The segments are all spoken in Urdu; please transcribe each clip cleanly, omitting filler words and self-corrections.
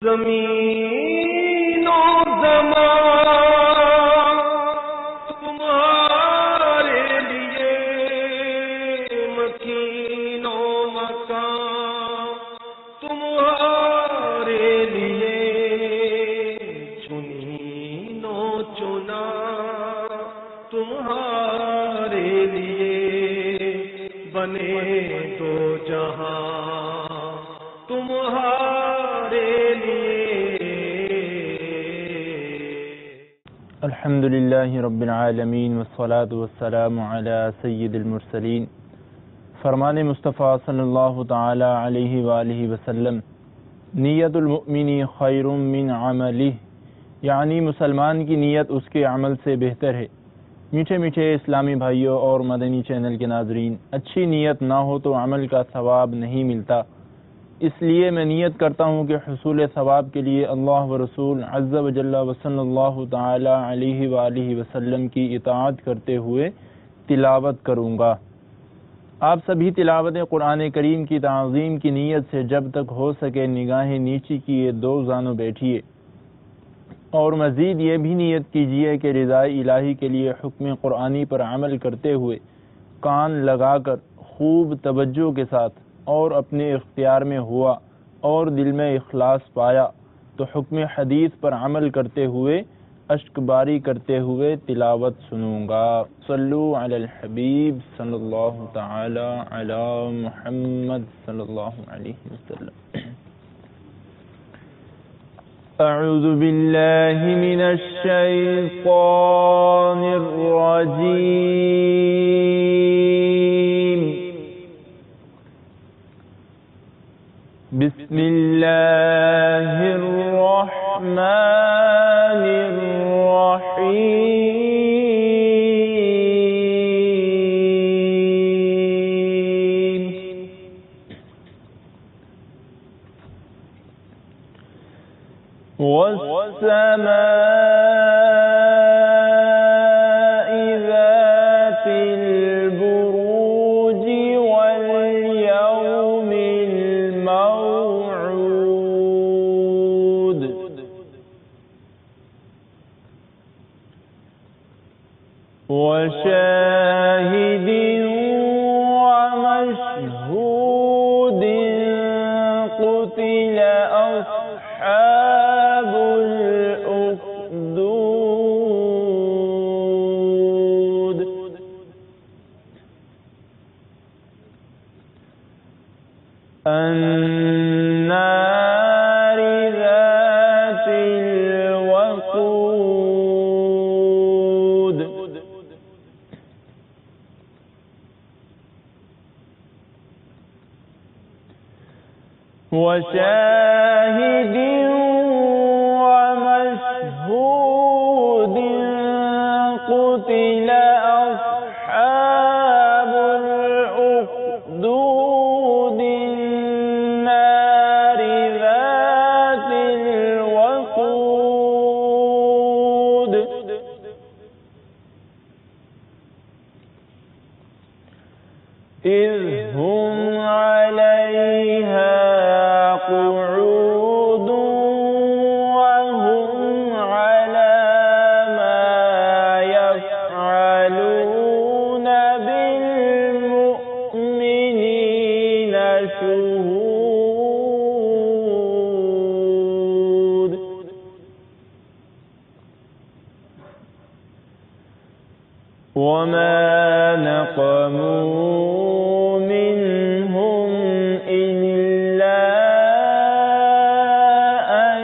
زمین و زمان تمہارے لیے، مکین و مکان تمہارے لیے، چنین و چنا تمہارے لیے، بنے دو جہاں تمہارے لیے۔ الحمد للہ رب العالمین والصلاة والسلام علی سید المرسلین۔ فرمان مصطفیٰ صلی اللہ تعالی علیہ وآلہ وسلم، نیت المؤمن خیر من عملہ، یعنی مسلمان کی نیت اس کے عمل سے بہتر ہے۔ میٹھے میٹھے اسلامی بھائیوں اور مدنی چینل کے ناظرین، اچھی نیت نہ ہو تو عمل کا ثواب نہیں ملتا، اس لیے میں نیت کرتا ہوں کہ حصول ثواب کے لیے اللہ و رسول عز و جل و صلی اللہ تعالی علیہ وآلہ وسلم کی اطاعت کرتے ہوئے تلاوت کروں گا۔ آپ سبھی تلاوت قرآن کریم کی تعظیم کی نیت سے جب تک ہو سکے نگاہیں نیچی کیے دو زانوں بیٹھیے، اور مزید یہ بھی نیت کیجیے کہ رضائے الہی کے لیے حکم قرآنی پر عمل کرتے ہوئے کان لگا کر خوب توجہ کے ساتھ اور اپنے اختیار میں ہوا اور دل میں اخلاص پایا تو حکم حدیث پر عمل کرتے ہوئے اشک باری کرتے ہوئے تلاوت سنوں گا۔ صلو علی الحبیب صلی اللہ تعالی علی محمد صلی اللہ علیہ وسلم۔ اعوذ باللہ من الشیطان الرجیم، بسم اللہ الرحمن الرحیم۔ والسماء ذات البروج واليوم الموعود، وشاهد ومشهود، قتل أصحاب الأخدود، النار ذات الوقود، وشاهد ومشهود، قتل أصحاب الأخدود، النار ذات الوقود، إذ هم عليها قعود وهم على ما يفعلون بالمؤمنين شهود، وما نقموا منهم إلا أن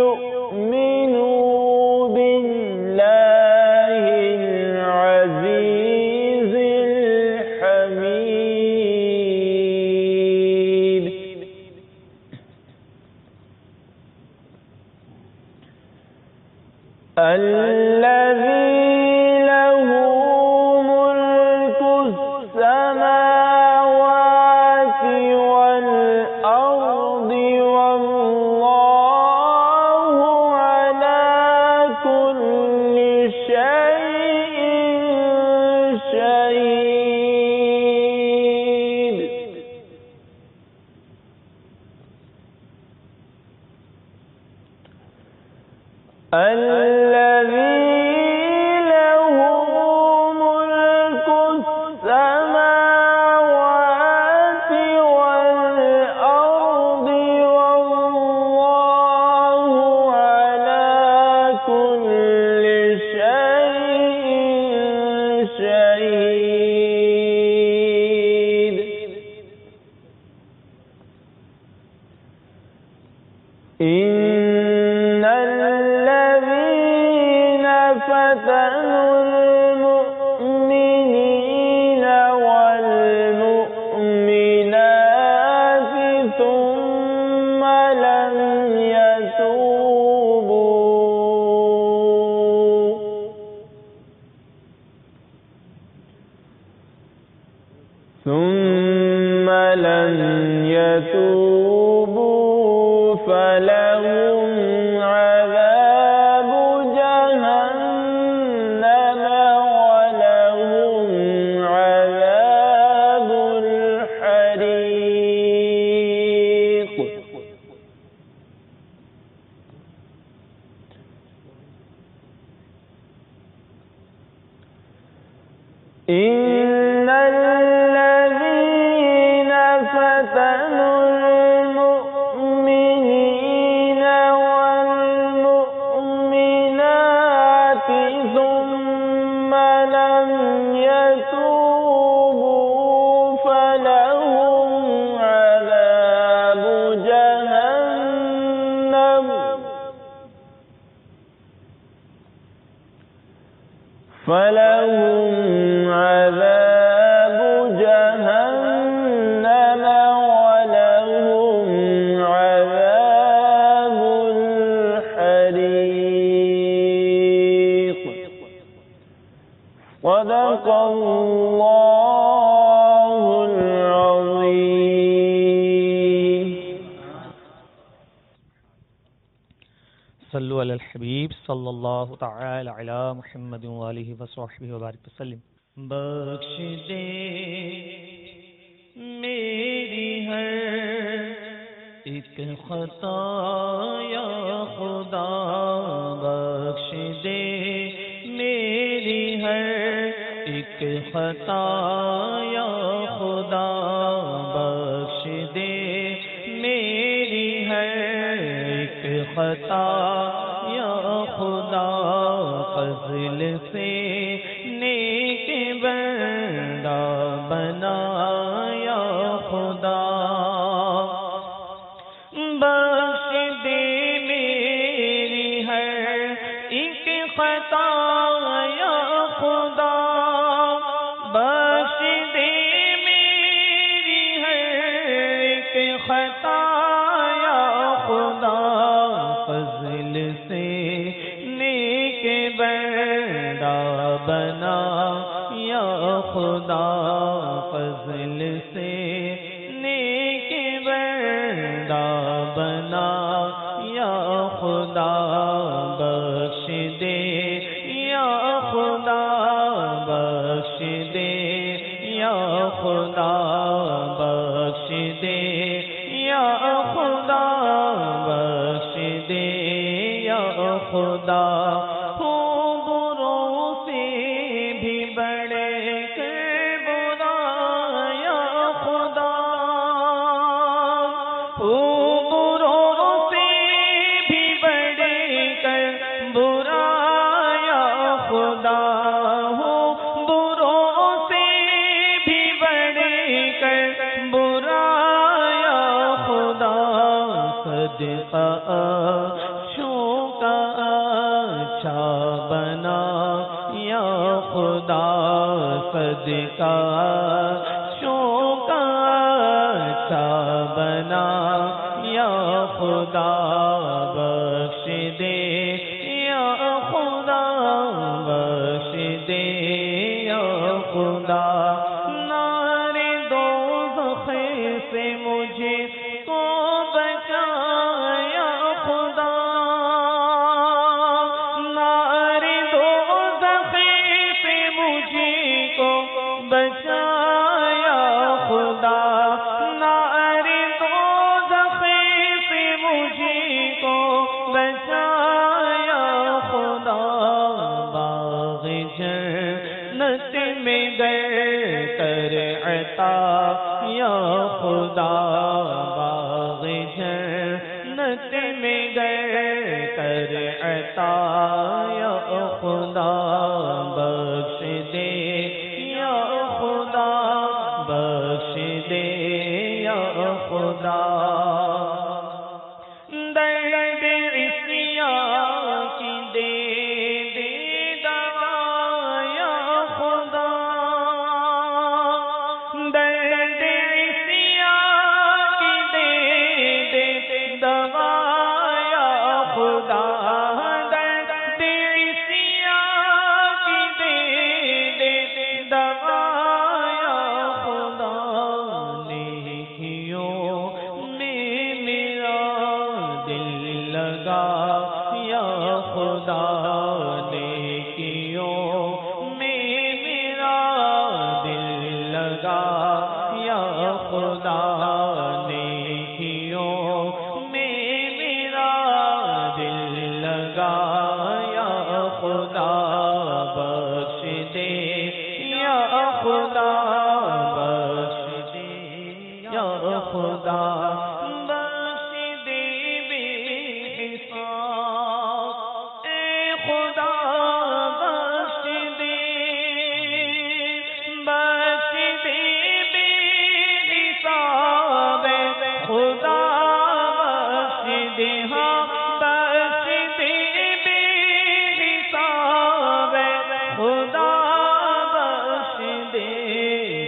يؤمنوا بالله العزيز الحميد، الذي له ملك السماوات والأرض، والله على كل شيء شهيد۔ ثم لم يتوبوا فلهم عذاب جهنم ولهم عذاب الحريق. إن الذين فتنوا المؤمنين والمؤمنات ثم لم يتوبوا فلهم عذاب جهنم ولهم عذاب الحريق. صدق الله العظيم. صلو علی الحبیب صلی اللہ تعالی علی محمد وآلہ وصحبہ وبارک وسلم. بخش دے میری ہر ایک خطا یا خدا، بخش دے میری ہر ایک خطا یا خدا، بخش دے میری ہر ایک خطا یا خدا، فضل سے نیک بندہ بنا یا خدا. بخش دے میری ہر ایک خطا یا خدا، بخش دے میری ہر ایک خطا یا خدا، فضل سے نیک بندہ بنا یا خدا، فضل سے نیک بندہ بنا یا خدا. بخش دے یا خدا، بخش دے یا خدا، بخش دے یا خدا، بخش دے یا خدا. بروں سے بھی بڑے کر برا یا خدا، بروں سے بھی بڑے کر برا یا خدا، بروں سے بھی بڑے کر برا یا خدا. صدقہ کا اچھا بنا یا خدا، صدقہ کا اچھا بنا یا خدا. بخش دے یا خدا، بخش دے یا خدا. نار دوزخ سے مجھے کو بچا یا خدا، نار دوزخ سے مجھے کو بچا یا خدا، نار دوزخ سے مجھے کو بچا یا خدا. باغ جنت میں گر کر عطا یا خدا، باغ جنت میں گر کر عطا یا خدا. بخش دے یا خدا، بخش دے یا خدا. درد عصیان کی دے دے دوا یا خدا، درد عصیان کی دے دے دوا یا خدا، درد عصیان کی دے دے دوا یا خدا. دے یا خدا بخش دے یا خدا بخش دے بے حساب اے خدا بخش دے بے حساب خدا بخش دے ہاں بخش دے بے حساب خدا بخش دے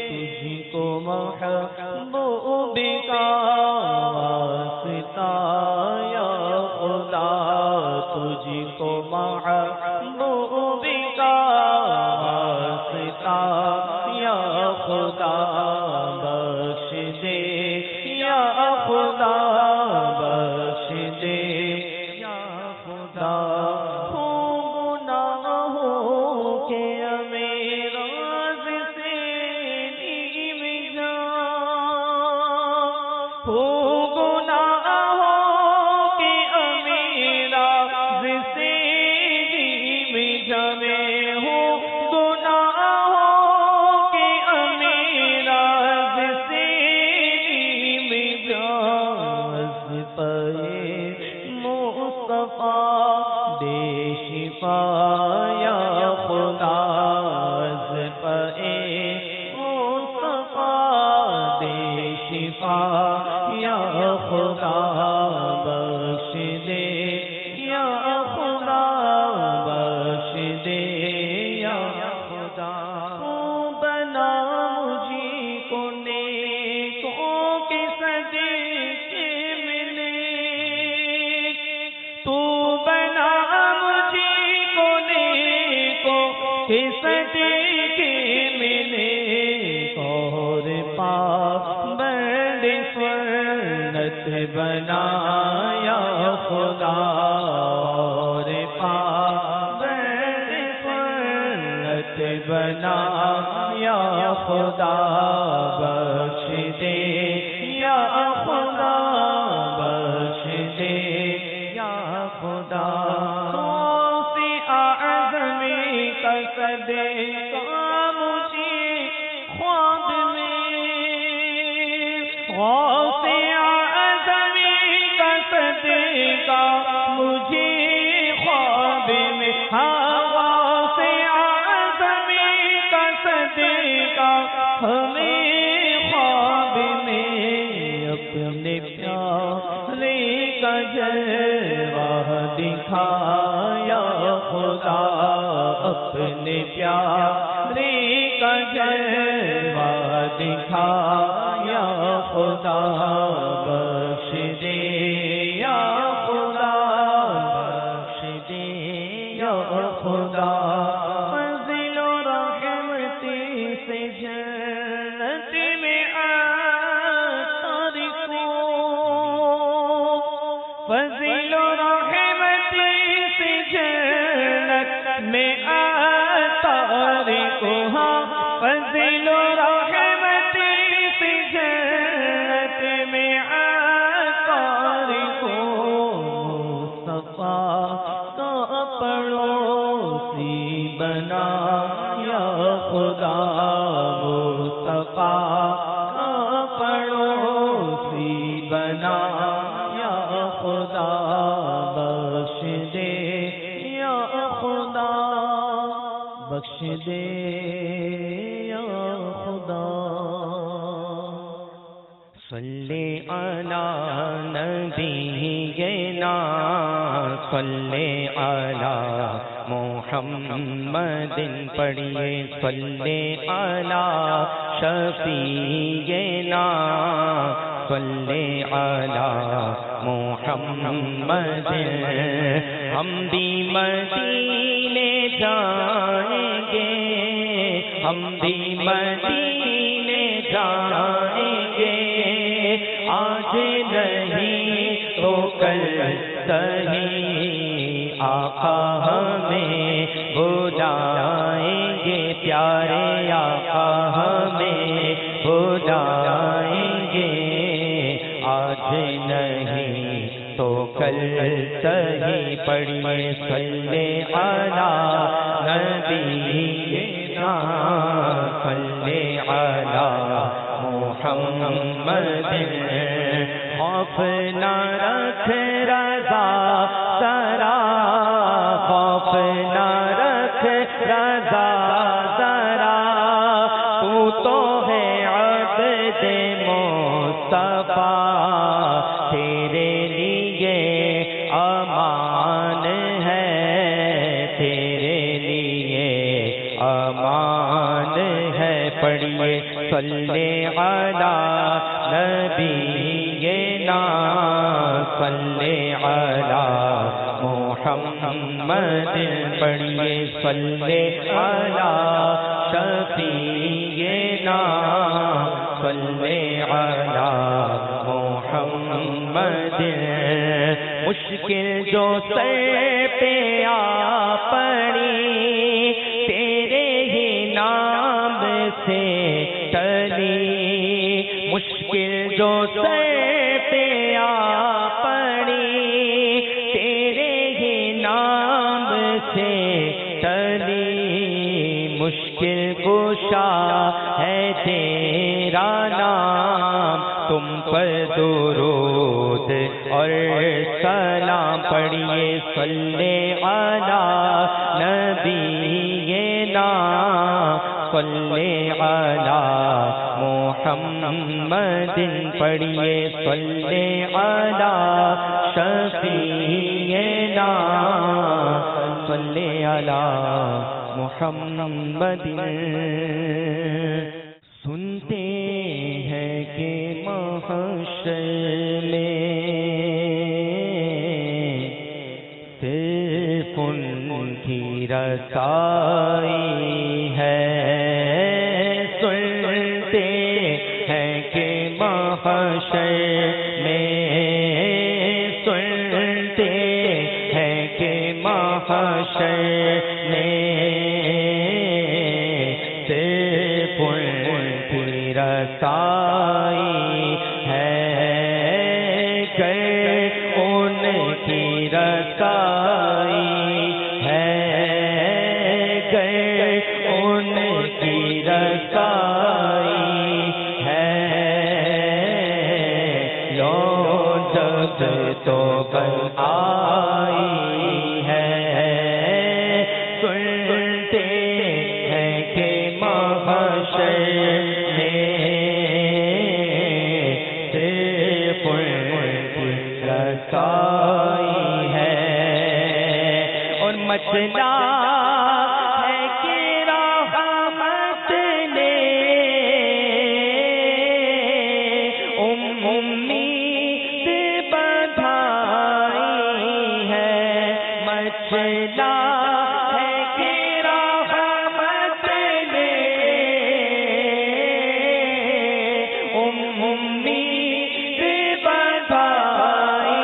تجھ کو محبوب کا واسطہ یا خدا تجھ کو محبوب کا واسطہ یا خدا بخش دے یا خدا بخش دے یا خدا ہو گناہوں کے امیراض سے نیم جان ہو گناہوں کے امیراض سے نیم جان ہو گناہوں کے امیراض سے نیم جان پائے مصطفیٰ دے شفا یا خدا پائے مصطفیٰ دے شفا یا خدا بخش دے یا خدا بخش دے یا خدا تو بنا مجھے کو نیکوں کے صدقے ملے تو بنا مجھے کو نیکوں کے صدقے ملے اور پابند سنت بنا یا خدا اور پابند سنت بنا یا خدا بخش دے یا خدا بخش دے یا خدا غوث اعظمی کا صدقہ مجھے خواب میں غوث اعظمی کا صدقہ مجھے خواب میں غوث اعظمی کا صدقہ ہمیں خواب میں اپنے پیارے کا جلوہ دکھایا خدا اپنے پیارے کا جلوہ دکھایا خدا بخش دے یا خدا بخش دے یا خدا فضل و رحمتی سے جنت میں عطر کو فضل و رحمتی سے جنت میں عطر کو ہاں فضل و رحمتی سے جنت میں عطر کو مصطفیٰ کا پڑوسی بنا یا خدا مصطفیٰ کا پڑوسی بنا یا خدا بخش دے یا خدا بخش دے یا خدا صلی علی نبینا صلی علی محمد پڑھیے صلی علی شفیعنا صلی علی محمد ہم بھی مدینے جائیں گے ہم بھی مدینے جائیں گے آج نہیں تو کل صحیح آقا ہمیں بلائیں گے پیارے آقا ہمیں بلائیں گے آج نہیں تو کل صحیح پڑھیے صلی علی نبینا صلی علی محمد خوف نہ رکھ رضا ذرا خوف نہ رکھ رضا ذرا تو ہے عبد مصطفیٰ تیرے لیے امان ہے تیرے لیے امان ہے پڑھیے صلی علی نبینا صلی علی محمد پڑھیے صلی علی شفیعنا صلی علی محمد مشکل جو سر پہ آ پڑی تیرے ہی نام سے ٹلی مشکل جو سر پہ آ پڑی تیرے ہی نام سے ٹلی مشکل کشا ہے تیرا نام تم پر درود اور سلام پڑھیے صلی علی نبینا صلی علی محمد پڑھیے صلی علی شفیعنا صلی علی محمد سنتے ہیں کہ محشر میں صرف ان کی رسائی ہے سنتے ہیں کہ محشر میں سنتے ہیں کہ محشر میں صرف ان کی رسائی ہے کہ ان کی رسائی ہے کہ ان کی رسائی ہے لو جب تو بن آئی ہے سنتے ہیں کہ محشر میں صرف ان کی رسائی ہے اور مچلا ہے کہ رحمت نے امید بدھائی ہے مچلا ہے کہ رحمت نے امید بدھائی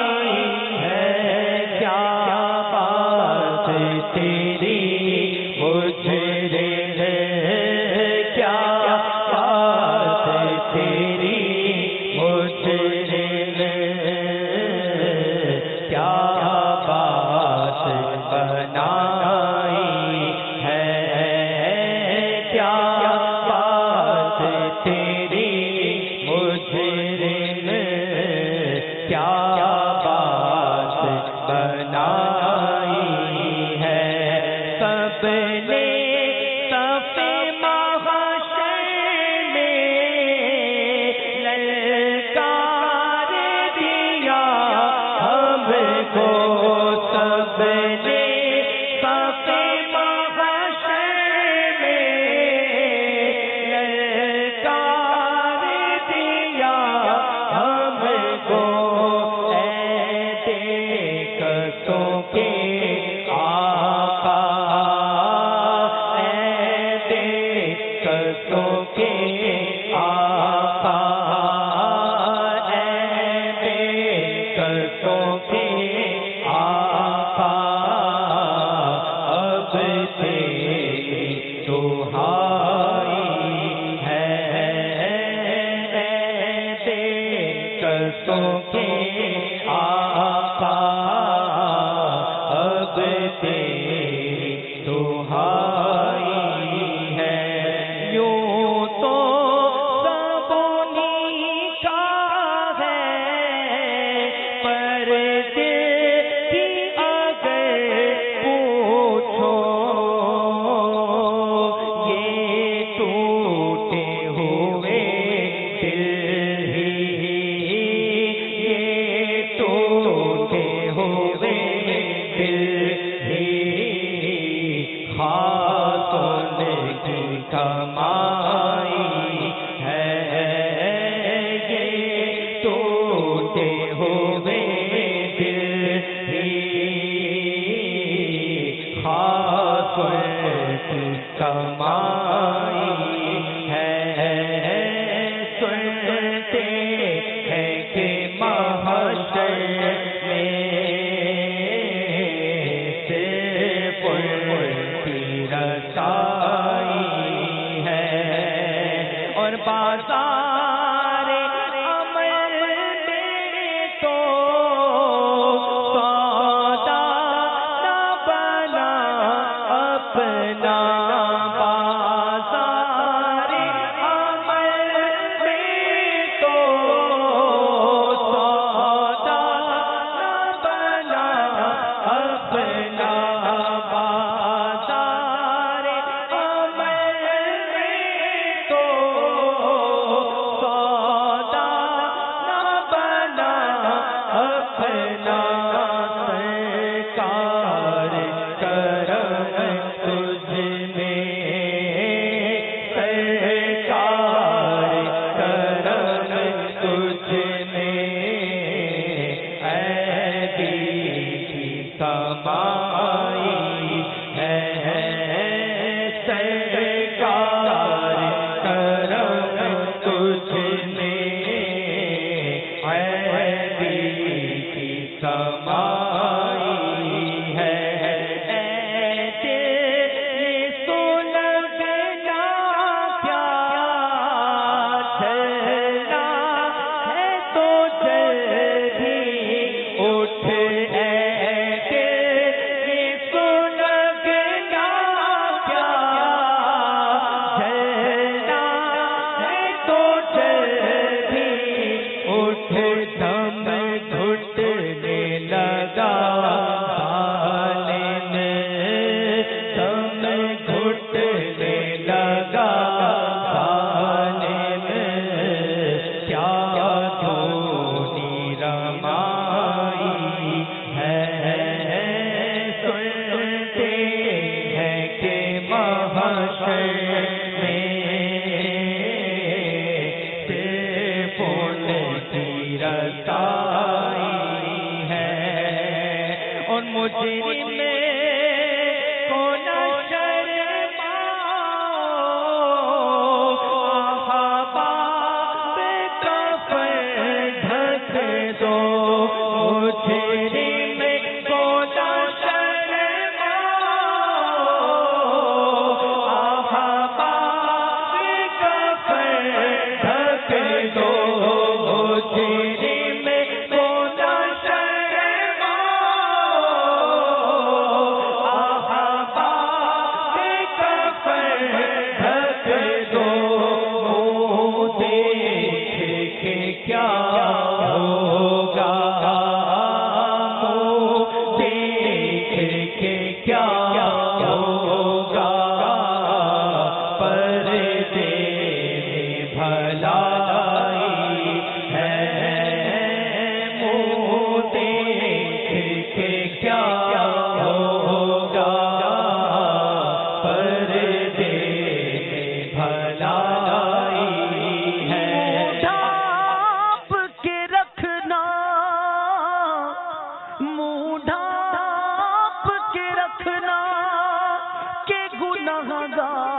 ہے کیا بات تیری مجرم کیا بات تیری مجرم کیا بات بنائی ہے کیا بات تیری مجرم کیا بات بنائی ہے سب نے صف محشر میں للکار دیا ہم کو سب نے صف محشر میں للکار دیا ہم کو اے دیکھتوں کے آقا اے دیکھتوں کے آقا اے دیکھتوں کے آقا اب تیری دہائی ہے اے دیکھتوں کے آقا اب تیری دہائی ہے کمائی ہے یہ ٹوٹے ہوئے دل ہی خاص کی کمائی ہے سنتے ہیں کہ محشر میں صرف کی رسائی ہے اور بازار عمل میں تو سودا نہ بنا اپنا بازار عمل میں تو سودا نہ بنا اپنا بازار عمل میں تو سودا نہ بنا اپنا سرکار کرم تجھ میں سرکار کرم تجھ میں عیبی کی کمائی ہے سرکار کرم تجھ میں عیبی کی کمائی ہے اے دل سن بنا پیار چلنا ہے تو جلدی اٹھ اے دل سن بنا پیار چلنا ہے تو جلدی اٹھ دم گھٹنے لگا ظالم دم گھٹنے لگا ظالم کیا دھونی رمائی ہے سنتے ہیں کہ محشر میں صرف ان کی رسائی ہے اور مجرم کو نہ شرماؤ احباب کفن ڈھک دو مجرم کو نہ شرماؤ احباب کفن ڈھک دو مجرم کو نہ شرماؤ احباب کفن ڈھک دو منہ دیکھ کے کیا ہوگا منہ دیکھ کے کیا ہوگا پردے میں بھلائی ہے منہ دیکھ کے کیا ہوگا پردے میں بھلائی ہے ڈھانپ کے رکھنا منہ ڈھانپ کے رکھنا کہ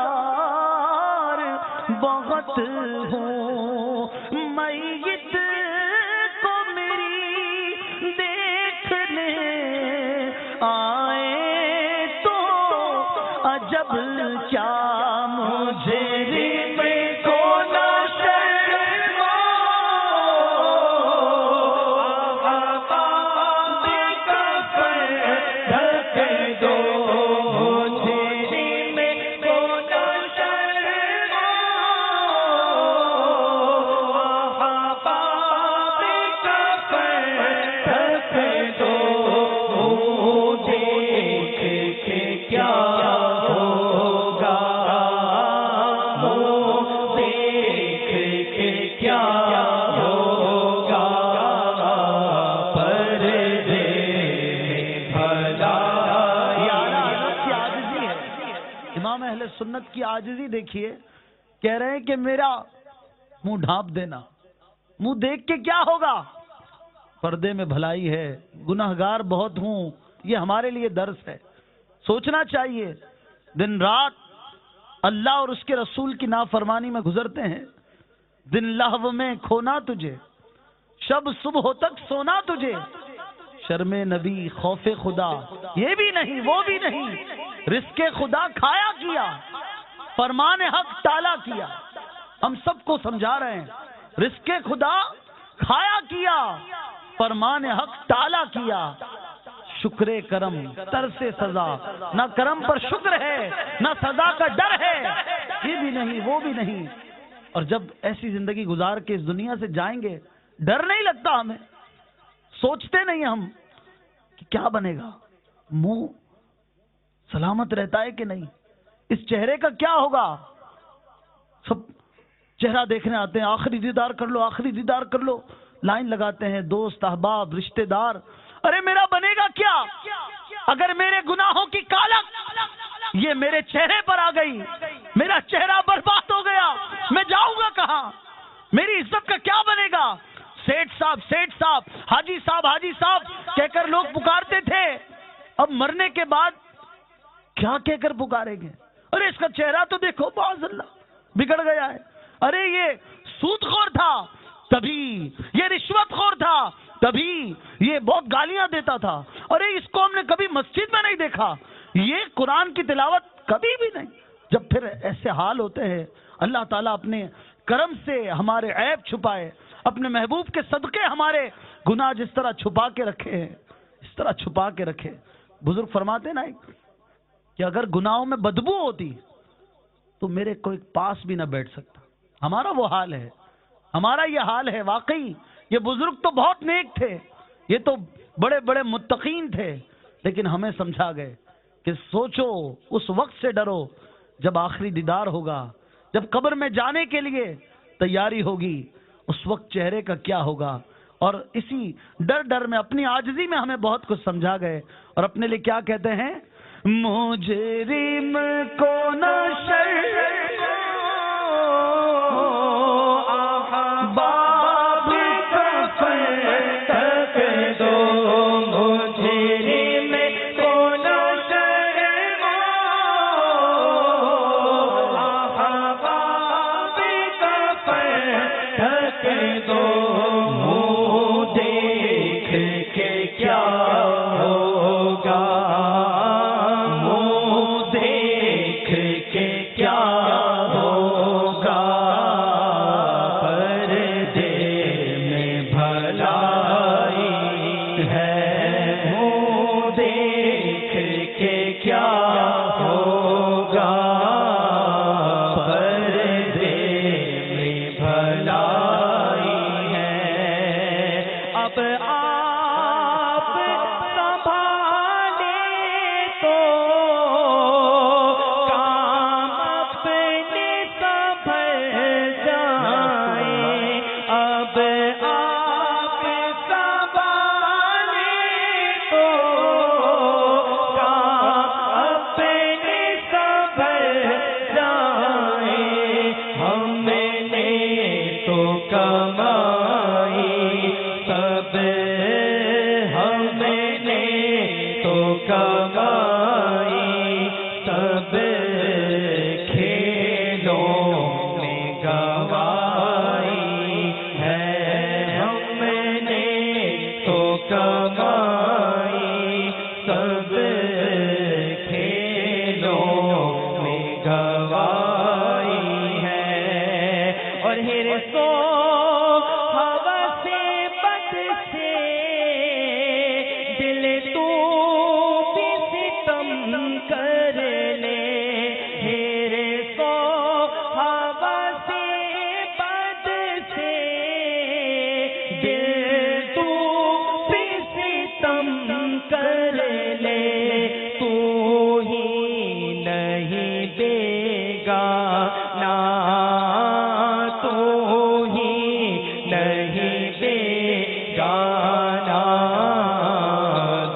گنہگار بہت ہوں میت کو میری دیکھنے آئے تو عجب کیا مجرم کو نہ شرماؤ احباب کفن ڈھک دو مجرم کو نہ شرماؤ احباب سنت کی عاجزی دیکھیے، کہہ رہے ہیں کہ میرا منہ ڈھانپ دینا، منہ دیکھ کے کیا ہوگا؟ پردے میں بھلائی ہے، گناہگار بہت ہوں، یہ ہمارے لیے درس ہے۔ سوچنا چاہیے، دن رات اللہ اور اس کے رسول کی نافرمانی میں گزرتے ہیں، دن لہو میں کھونا تجھے، شب صبح تک سونا تجھے، شرم نبی خوف خدا یہ بھی نہیں وہ بھی نہیں، رزق خدا کھایا کیا، فرمان حق ٹالا کیا۔ ہم سب کو سمجھا رہے ہیں، رزق خدا کھایا کیا، فرمان حق ٹالا کیا، شکر کرم ترس سزا، نہ کرم پر شکر ہے نہ سزا کا ڈر ہے، یہ بھی نہیں وہ بھی نہیں۔ اور جب ایسی زندگی گزار کے اس دنیا سے جائیں گے، ڈر نہیں لگتا ہمیں؟ سوچتے نہیں ہم کہ کیا بنے گا؟ منہ سلامت رہتا ہے کہ نہیں؟ اس چہرے کا کیا ہوگا؟ سب چہرہ دیکھنے آتے ہیں، آخری دیدار کر لو آخری دیدار کر لو، لائن لگاتے ہیں دوست احباب رشتہ دار۔ ارے میرا بنے گا کیا اگر میرے گناہوں کی کالک یہ میرے چہرے پر آ گئی؟ میرا چہرہ برباد ہو گیا، میں جاؤں گا کہاں؟ میری عزت کا کیا بنے گا؟ سیٹھ صاحب حاجی صاحب کہہ کر لوگ پکارتے تھے، اب مرنے کے بعد کیا کہہ کر پکاریں گے؟ ارے اس کا چہرہ تو دیکھو، باذ اللہ بگڑ گیا ہے، ارے یہ سود خور تھا تبھی، یہ رشوت خور تھا تبھی، یہ بہت گالیاں دیتا تھا، ارے اس کو ہم نے کبھی مسجد میں نہیں دیکھا، یہ قرآن کی تلاوت کبھی بھی نہیں۔ جب پھر ایسے حال ہوتے ہیں، اللہ تعالیٰ اپنے کرم سے ہمارے عیب چھپائے، اپنے محبوب کے صدقے ہمارے گناہ جس طرح چھپا کے رکھے ہیں اس طرح چھپا کے رکھے۔ بزرگ فرماتے نا کہ اگر گناہوں میں بدبو ہوتی تو میرے کوئی پاس بھی نہ بیٹھ سکتا۔ ہمارا وہ حال ہے، ہمارا یہ حال ہے۔ واقعی یہ بزرگ تو بہت نیک تھے، یہ تو بڑے بڑے متقین تھے، لیکن ہمیں سمجھا گئے کہ سوچو، اس وقت سے ڈرو جب آخری دیدار ہوگا، جب قبر میں جانے کے لیے تیاری ہوگی، اس وقت چہرے کا کیا ہوگا۔ اور اسی ڈر میں اپنی عاجزی میں ہمیں بہت کچھ سمجھا گئے، اور اپنے لیے کیا کہتے ہیں؟ مجرم کو نہ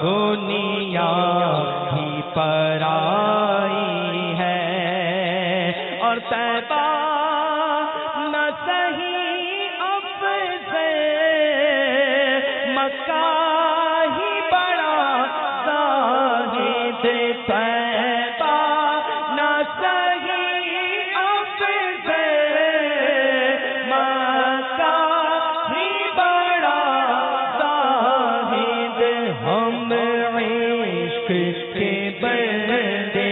دنیا ہی پر آئی ہے، تیبہ نہ سہی افضل مکہ ہی بڑا زاہد تیبہ نہ سہی افضل مکہ ہی بڑا زاہد ہم عشق کے بندے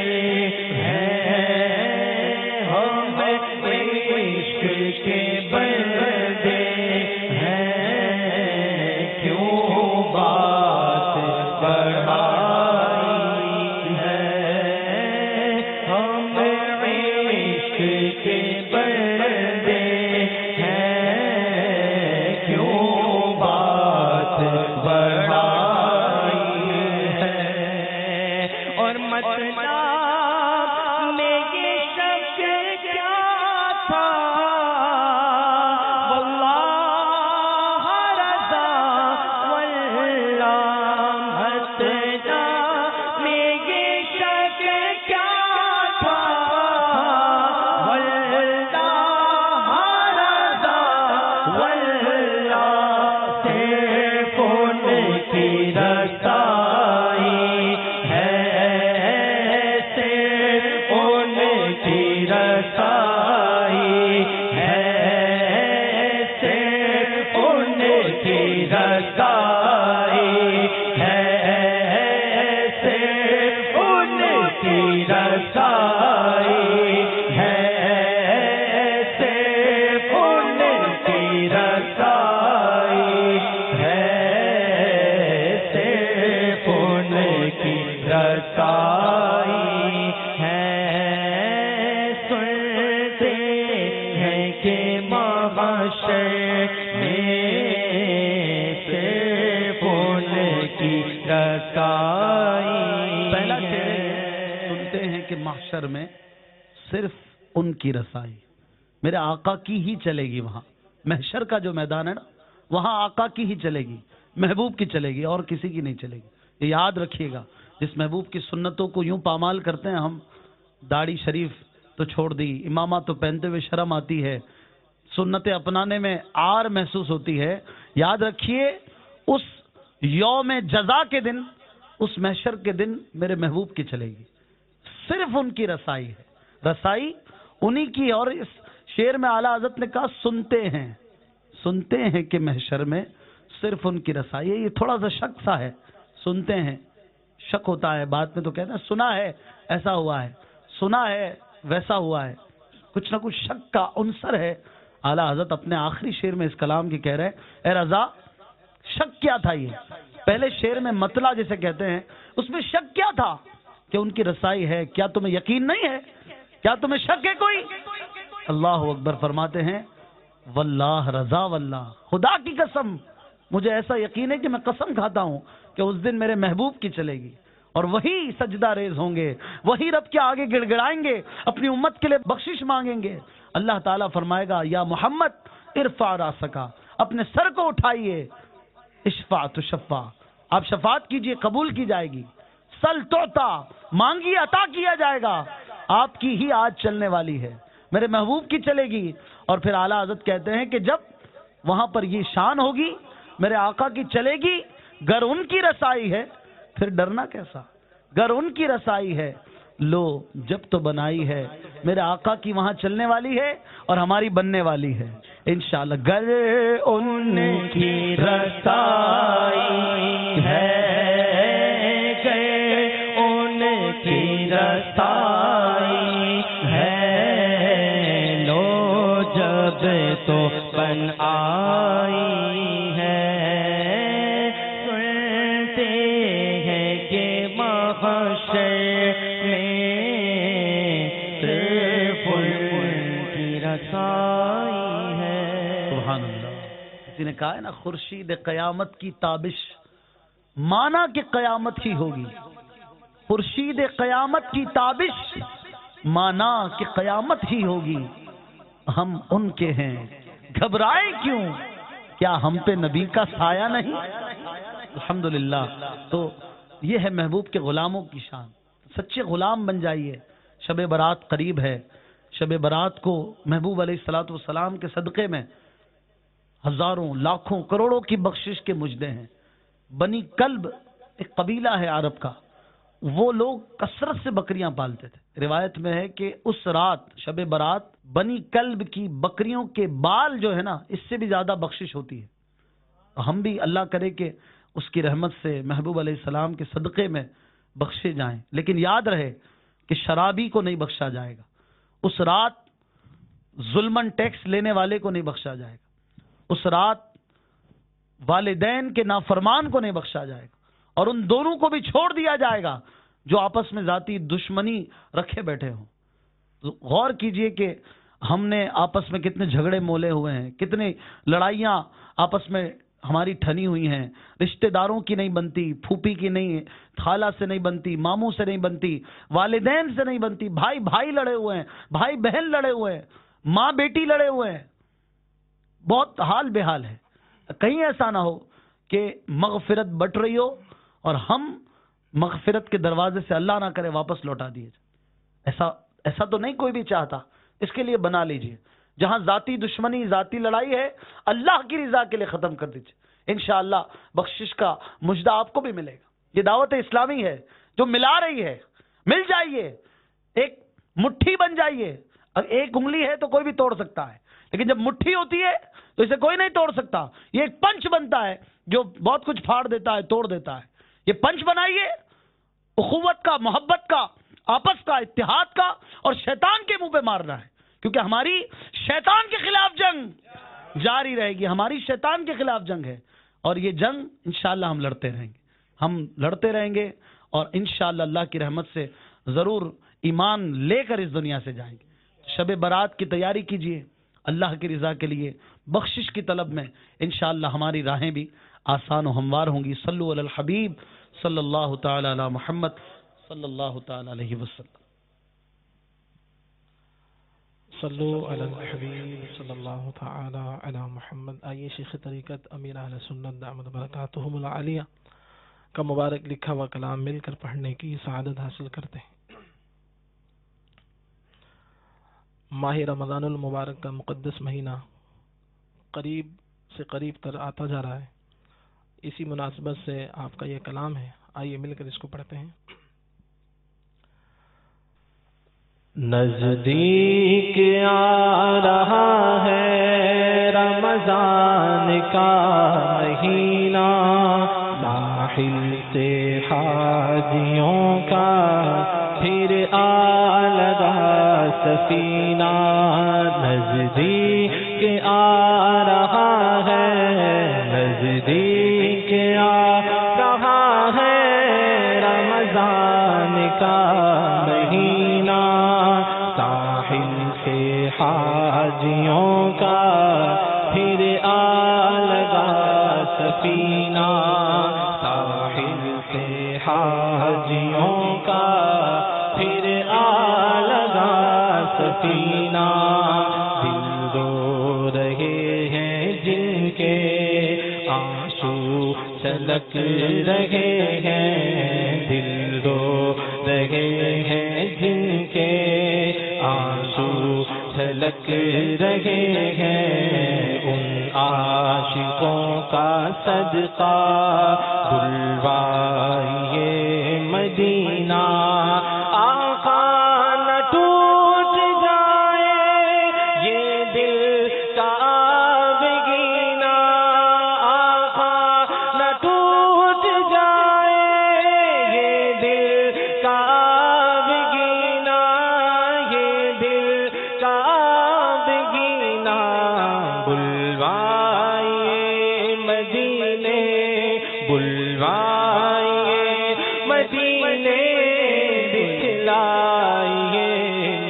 پہلا شعر سنتے ہیں کہ محشر میں صرف ان کی رسائی، میرے آقا کی ہی چلے گی. وہاں محشر کا جو میدان ہے نا، وہاں آقا کی ہی چلے گی، محبوب کی چلے گی، اور کسی کی نہیں چلے گی. یہ یاد رکھیے گا. جس محبوب کی سنتوں کو یوں پامال کرتے ہیں ہم، داڑھی شریف تو چھوڑ دی، امامہ تو پہنتے ہوئے شرم آتی ہے، سنتیں اپنانے میں آر محسوس ہوتی ہے. یاد رکھیے اس یوم جزا کے دن، اس محشر کے دن میرے محبوب کی چلے گی، صرف ان کی رسائی ہے. رسائی انہی کی. اور اس شعر میں اعلیٰ حضرت نے کہا سنتے ہیں کہ محشر میں صرف ان کی رسائی ہے. یہ تھوڑا سا شک سا ہے، سنتے ہیں شک ہوتا ہے، بات میں تو کہتے ہیں سنا ہے ایسا ہوا ہے، سنا ہے ویسا ہوا ہے، کچھ نہ کچھ شک کا عنصر ہے. اعلیٰ حضرت اپنے آخری شعر میں اس کلام کی کہہ رہے ہیں، اے رضا شک کیا تھا؟ یہ پہلے شعر میں مطلع جسے کہتے ہیں، اس میں شک کیا تھا کہ ان کی رسائی ہے؟ کیا تمہیں یقین نہیں ہے؟ کیا تمہیں شک ہے کوئی؟ اللہ اکبر. فرماتے ہیں واللہ رضا واللہ، خدا کی قسم مجھے ایسا یقین ہے کہ میں قسم کھاتا ہوں کہ اس دن میرے محبوب کی چلے گی، اور وہی سجدہ ریز ہوں گے، وہی رب کے آگے گڑ گڑائیں گے، اپنی امت کے لیے بخشش مانگیں گے. اللہ تعالیٰ فرمائے گا یا محمد ارفع راسکا، اپنے سر کو اٹھائیے، اشفع تشفع، آپ شفاعت کیجئے قبول کی جائے گی، سل توتا، مانگیے عطا کیا جائے گا. آپ کی ہی آج چلنے والی ہے، میرے محبوب کی چلے گی. اور پھر اعلیٰ حضرت کہتے ہیں کہ جب وہاں پر یہ شان ہوگی میرے آقا کی چلے گی، گر ان کی رسائی ہے پھر ڈرنا کیسا، گر ان کی رسائی ہے لو جب تو بنائی ہے. میرے آقا کی وہاں چلنے والی ہے اور ہماری بننے والی ہے انشاءاللہ. گر ان کی رسائی ہے، گر ان کی رسائی ہے، لو جب تو بن آئی ہے، سنتے ہیں کہ محشر نے کہا ہے نا، خورشید قیامت کی تابش، مانا کہ قیامت ہی ہوگی. خورشید قیامت کی تابش، مانا کہ قیامت ہی ہوگی. ہم ان کے ہیں گھبرائے کیوں، کیا ہم پہ نبی کا سایہ نہیں؟ الحمدللہ. تو یہ ہے محبوب کے غلاموں کی شان. سچے غلام بن جائیے. شب برات قریب ہے، شب برات کو محبوب علیہ الصلوۃ والسلام کے صدقے میں ہزاروں لاکھوں کروڑوں کی بخشش کے مجدے ہیں۔ بنی کلب ایک قبیلہ ہے عرب کا، وہ لوگ کثرت سے بکریاں پالتے تھے۔ روایت میں ہے کہ اس رات شب برات بنی کلب کی بکریوں کے بال جو ہے نا اس سے بھی زیادہ بخشش ہوتی ہے۔ ہم بھی اللہ کرے کہ اس کی رحمت سے محبوب علیہ السلام کے صدقے میں بخشے جائیں، لیکن یاد رہے کہ شرابی کو نہیں بخشا جائے گا، اس رات ظلمن ٹیکس لینے والے کو نہیں بخشا جائے گا، اس رات والدین کے نافرمان کو نہیں بخشا جائے گا، اور ان دونوں کو بھی چھوڑ دیا جائے گا جو آپس میں ذاتی دشمنی رکھے بیٹھے ہوں۔ غور کیجئے کہ ہم نے آپس میں کتنے جھگڑے مولے ہوئے ہیں، کتنی لڑائیاں آپس میں ہماری ٹھنی ہوئی ہیں، رشتہ داروں کی نہیں بنتی، پھوپھی کی نہیں، خالہ سے نہیں بنتی، ماموں سے نہیں بنتی، والدین سے نہیں بنتی، بھائی بھائی لڑے ہوئے ہیں، بھائی بہن لڑے ہوئے ہیں، ماں بیٹی لڑے ہوئے ہیں، بہت حال بے حال ہے۔ کہیں ایسا نہ ہو کہ مغفرت بٹ رہی ہو اور ہم مغفرت کے دروازے سے اللہ نہ کرے واپس لوٹا دیے جائے۔ ایسا تو نہیں کوئی بھی چاہتا، اس کے لیے بنا لیجئے جہاں ذاتی دشمنی ذاتی لڑائی ہے اللہ کی رضا کے لیے ختم کر دیجئے، انشاءاللہ بخشش کا مجدہ آپ کو بھی ملے گا۔ یہ دعوت اسلامی ہے جو ملا رہی ہے، مل جائیے، ایک مٹھی بن جائیے۔ ایک انگلی ہے تو کوئی بھی توڑ سکتا ہے، لیکن جب مٹھی ہوتی ہے تو اسے کوئی نہیں توڑ سکتا۔ یہ ایک پنچ بنتا ہے جو بہت کچھ پھاڑ دیتا ہے، توڑ دیتا ہے۔ یہ پنچ بنائیے اخوت کا، محبت کا، آپس کا، اتحاد کا، اور شیطان کے منہ پہ مارنا ہے، کیونکہ ہماری شیطان کے خلاف جنگ جاری رہے گی، ہماری شیطان کے خلاف جنگ ہے، اور یہ جنگ انشاءاللہ ہم لڑتے رہیں گے، ہم لڑتے رہیں گے، اور انشاءاللہ اللہ کی رحمت سے ضرور ایمان لے کر اس دنیا سے جائیں گے۔ شب برات کی تیاری کیجئے اللہ کی رضا کے لیے، بخشش کی طلب میں انشاءاللہ ہماری راہیں بھی آسان و ہموار ہوں گی۔ صلو علی الحبیب صلی اللہ تعالی علی محمد صلی اللہ تعالی علیہ وسلم۔ صلو علی الحبیب صلی اللہ تعالی علی محمد۔ آئیے شیخ طریقت امیر اہل سنت دامت برکاتہم العالیہ کا مبارک لکھا ہوا کلام مل کر پڑھنے کی سعادت حاصل کرتے ہیں۔ ماہ رمضان المبارک کا مقدس مہینہ قریب سے قریب تر آتا جا رہا ہے، اسی مناسبت سے آپ کا یہ کلام ہے، آئیے مل کر اس کو پڑھتے ہیں۔ نزدیک آ رہا ہے رمضان کا مہینہ، ساحل سے حاجیوں کا پھر آ لگا سفینہ۔ نزدیک آ رہا ہے، نزدیک آ رہا ہے رمضان کا مہینہ، ساحل سے حاجیوں کا پھر آ لگا سفینہ، ساحل سے حاجیوں کا پھر آ لگا سفینہ۔ دل رو رہے ہیں جن کے آنسو چھلک رہے ہیں، دل رو رہے ہیں جن کے آنسو چھلک رہے ہیں، ان عاشقوں کا صدقہ بلوائیے مدینہ۔ آقا نہ ٹوٹ جائے یہ دل کا بگینہ، آقا نہ ٹوٹ جائے یہ دل کا بگینہ، یہ دل کا بگینہ۔ بلوائیے مدینے، بلوائیے مدینے، دکھلائیے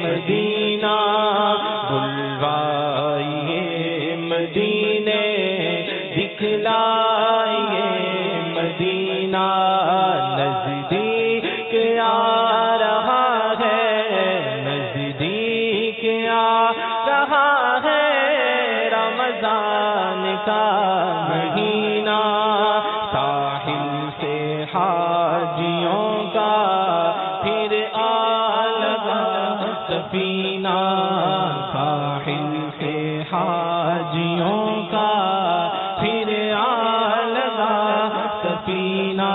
مدینہ، بلوائیے مدینے، دکھلائیے مدینہ۔ نزدیک آ رہا ہے، نزدیک آ رہا ہے رمضان کا مہینہ، ساحل سے حاجیوں کا پھر آ لگا سفینہ۔ حاجیوں کا پھر آ لگا سفینہ،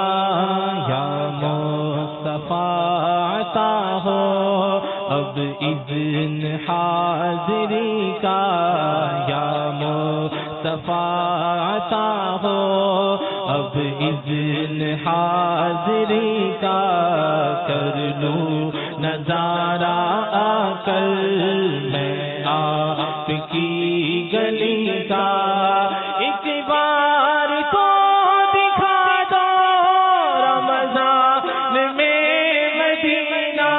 یا مصطفیٰ عطا ہو اب اذن حاضری کا، یا مصطفیٰ عطا ہو اب اذن حاضری کا، کر لوں نظارہ آ کر میں آپ کی گلی کا، ایک بار تو دکھا دو رمضان میں مدینہ،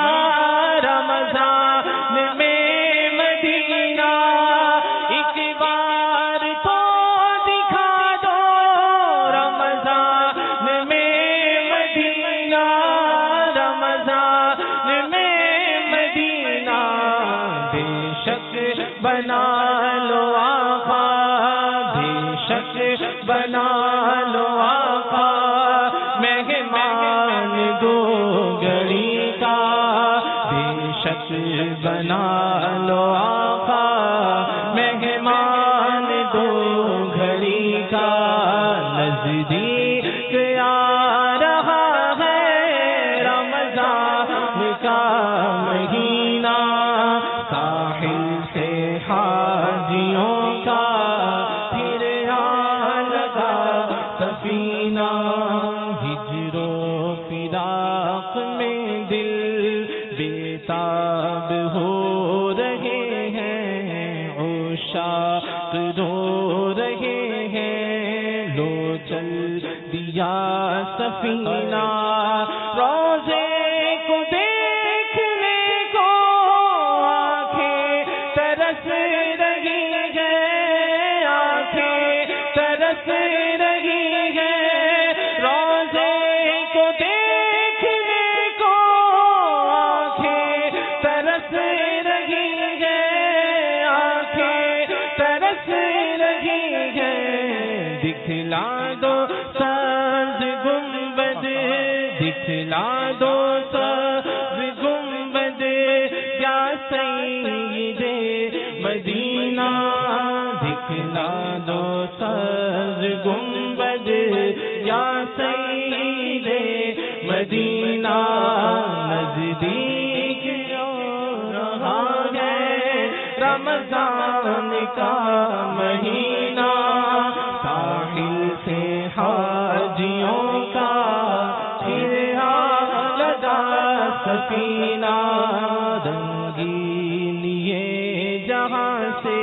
رمضان میں مدینہ، ایک بار تو دکھا دو رمضان میں مدینہ، رمضان میں مدینہ، بے شک بنا لو آقا، بے شک بنا لو آقا، مہمان دو گھڑی کا، بے شک بنا لو آقا، مہمان دو گھڑی کا، نزدیک آ رہا ہے رمضان کا مہینہ، ساحل سے حاجیوں کا پھر آ لگا سفینہ، ہجر و فراق میں دل بےتاب ہو رہے ہیں، عشاق رو رہے ہیں، لو چل دیا سفینہ، روزے کو دیکھنے کو آنکھیں ترس رہی ہیں، آنکھیں ترس رہی ہیں، روزے کو دیکھنے کو آنکھیں ترس رہی ہیں، آنکھیں ترس رہی ہیں، دکھلا دو سبز گنبد، دکھلا دو سبز گنبد یا سید مدینہ، دکھلا دو سبز گنبد یا سید مدینہ، نزدیک آ رہا ہے رمضان کا مہینہ، ساحل سے حاجیوں کا پھر آ لگا سفینہ، رنگین یہ جہاں سے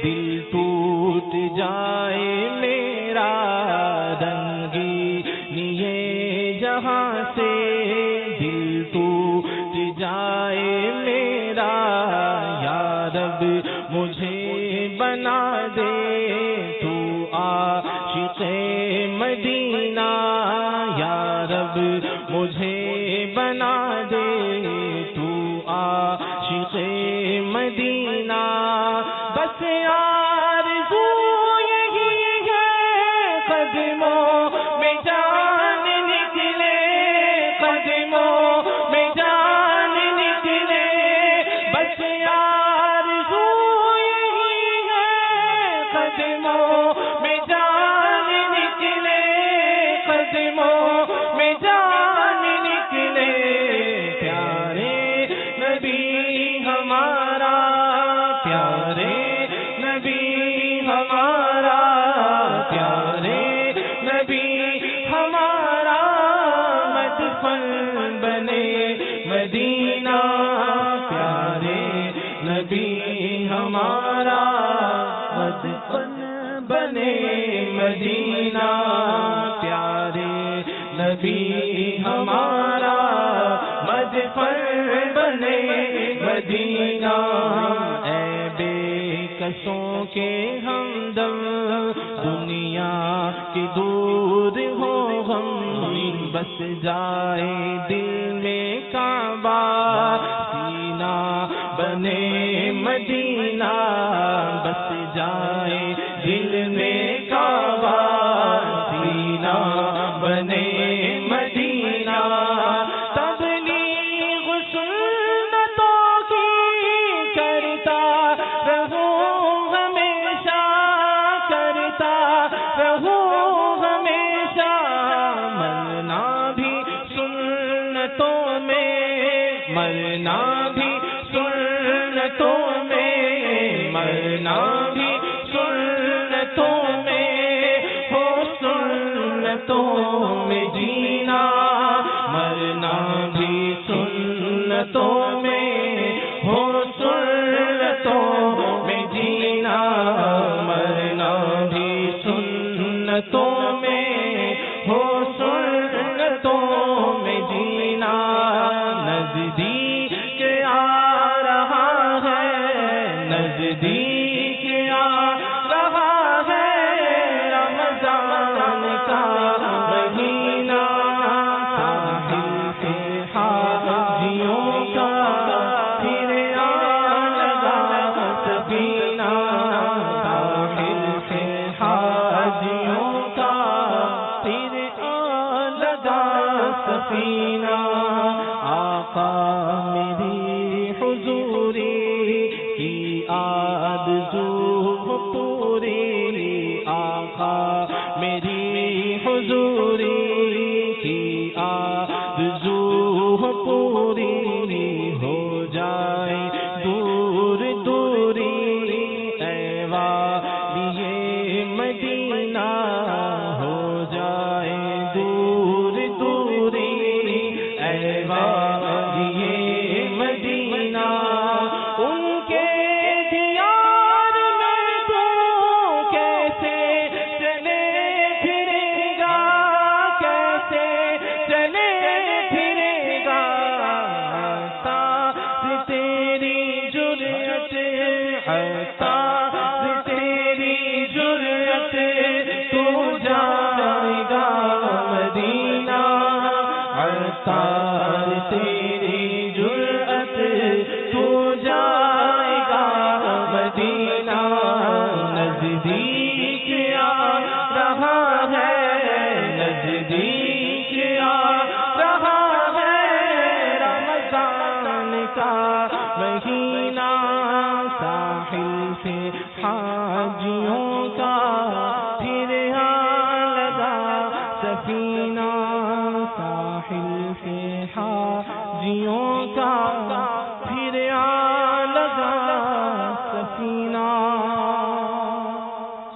دل ٹوٹ جائے میرا، رنگین یہ جہاں سے دل ٹوٹ جائے میرا، یا رب مجھے بنا دے تو عاشق مدینہ، یا رب مجھے بنا دے تو عاشق مدینہ، بس آرزو یہی ہے قدموں میں جان نکلے، قدموں میں جان نکلے، بس آرزو یہی ہے قدموں میں جان نکلے، قدموں میں جان نکلے، پیارے نبی ہمارا، پیارے نبی ہمارا، پیارے نبی ہمارا، مدفن بنے مدینہ، پیارے نبی ہمارا، مدفن بنے مدینہ، پیارے نبی ہمارا، مدفن بنے مدینہ، اے بے کسوں کے ہمدم دنیا کے دور ہو ہم، بس جائے دل میں کعبہ، سینہ بنے مدینہ، بس جائے دل میں کعبہ، سینہ بنے مدینہ، تبلیغ سنتوں کی کرتا رہوں مرنا بھی سنتوں میں ہو سنتوں میں جینا مرنا بھی سنتوں میں ہو سنتوں میں جینا مرنا بھی سنتوں میں ہو سنتوں میں جینا نزدیک آ رہا ہے نزدیک آ رہا ہے رمضان کا مہینہ ساحل سے حاجیوں کا پھر آ لگا سفینہ ساحل سے حاجیوں کا پھر آ لگا سفینہ آقا میری حضوری کی آرزو پوری آقا میری حضوری کی آرزو پوری ہو جائے دور دوری اے والی مدینہ ہو جائے دور دوری اے والی مدینہ ان کے دیار میں تو کیسے چلے پھرے گا کیسے چلے پھرے گا عطا تیری جرأت عطا تیری جرأت تو جائے گا مدینہ عطا تیری جرأت تو جائے گا مدینہ نزدیک آ رہا ہے نزدیک آ رہا ہے رمضان کا مہینہ ساحل سے حاجیوں کا پھر آ لگا سفینہ ساحل سے حاجیوں کا پھر آ لگا سفینہ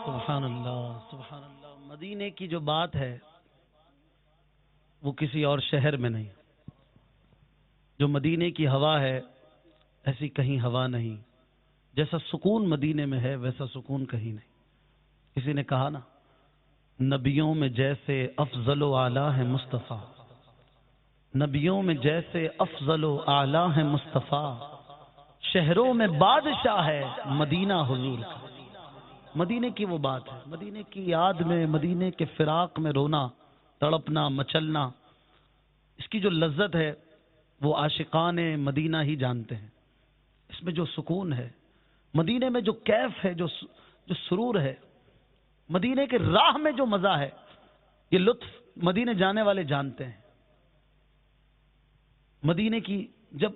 سبحان اللہ سبحان اللہ. مدینے کی جو بات ہے وہ کسی اور شہر میں نہیں. جو مدینے کی ہوا ہے ایسی کہیں ہوا نہیں. جیسا سکون مدینے میں ہے ویسا سکون کہیں نہیں. کسی نے کہا نا نبیوں میں جیسے افضل و اعلیٰ ہے مصطفیٰ نبیوں میں جیسے افضل و اعلیٰ ہے مصطفیٰ شہروں میں بادشاہ ہے مدینہ حضور کا. مدینے کی وہ بات ہے. مدینے کی یاد میں مدینے کے فراق میں رونا تڑپنا مچلنا اس کی جو لذت ہے وہ عاشقان مدینہ ہی جانتے ہیں. اس میں جو سکون ہے مدینے میں جو کیف ہے جو سرور ہے مدینے کے راہ میں جو مزہ ہے یہ لطف مدینے جانے والے جانتے ہیں. مدینے کی جب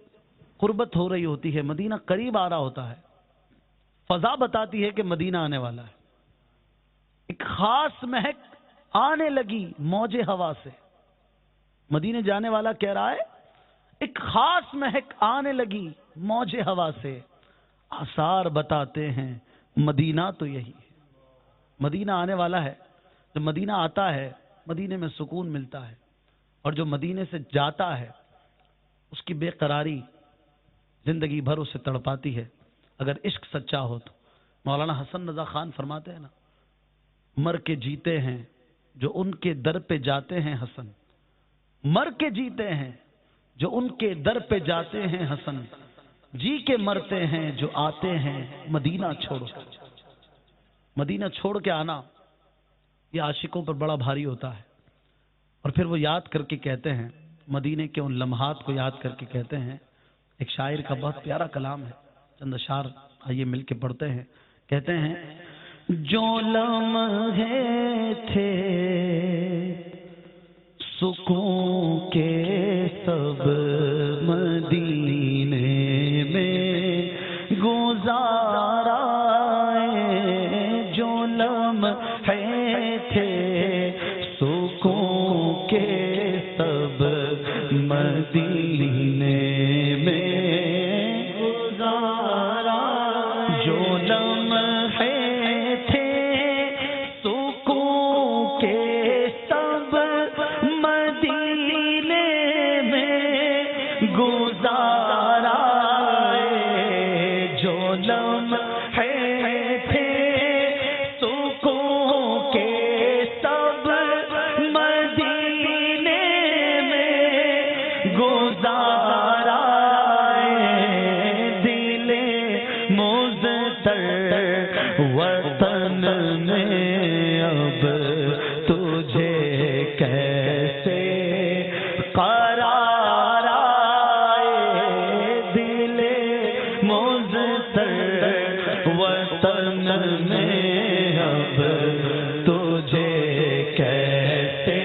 قربت ہو رہی ہوتی ہے مدینہ قریب آ رہا ہوتا ہے فضا بتاتی ہے کہ مدینہ آنے والا ہے. ایک خاص مہک آنے لگی موج ہوا سے. مدینے جانے والا کہہ رہا ہے ایک خاص مہک آنے لگی موج ہوا سے. آثار بتاتے ہیں مدینہ تو یہی ہے. مدینہ آنے والا ہے. جب مدینہ آتا ہے مدینے میں سکون ملتا ہے اور جو مدینے سے جاتا ہے اس کی بے قراری زندگی بھر اسے تڑپاتی ہے. اگر عشق سچا ہو تو مولانا حسن رضا خان فرماتے ہیں نا مر کے جیتے ہیں جو ان کے در پہ جاتے ہیں حسن. مر کے جیتے ہیں جو ان کے در پہ جاتے ہیں حسن. جی کے مرتے ہیں جو آتے ہیں مدینہ چھوڑ. مدینہ چھوڑ کے آنا یہ عاشقوں پر بڑا بھاری ہوتا ہے. اور پھر وہ یاد کر کے کہتے ہیں مدینے کے ان لمحات کو یاد کر کے کہتے ہیں. ایک شاعر کا بہت پیارا کلام ہے چند اشعار آئیے مل کے پڑھتے ہیں. کہتے ہیں جو لمحے تھے سکون کے سب مدینے میں گزارا. جو لمحے تھے سکون کے سب مدینے میں گزارا. جو لمحے تھے سکون کے سب مدینے میں گزارا جو لمحے تھے سکون کے سب مدینے میں گزارا دل مزتر وطن میں اب تجھے کیسے قرار آئے دل مزتر وطن میں اب تجھے کیسے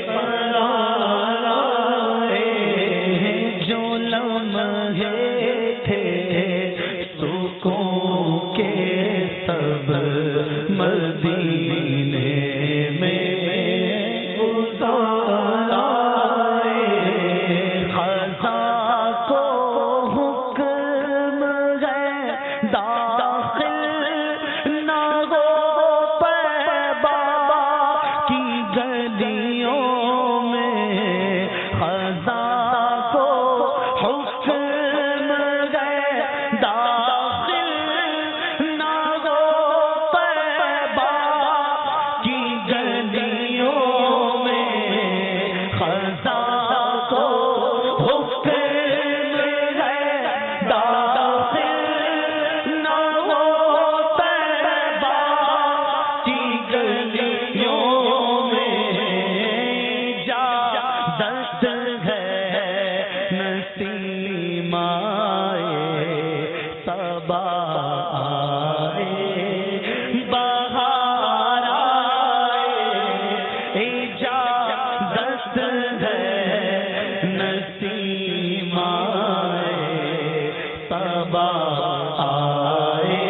قرار آئے جو لمحے تھے سکون کے سب مدینے میں گزارا خزاں کو حکم ہے داخل نہ ہو پیبا کی گلیوں میں خزاں کو حکم ہے داخل نہ ہو پیبا کی گلیوں میں خزاں کو حکم ہے داخل نہ ہو پیبا کی گلیوں میں جا دست ہے نسیم آئے صبا آئے بہار آئے جا دست ہے نسیم آئے صبا آئے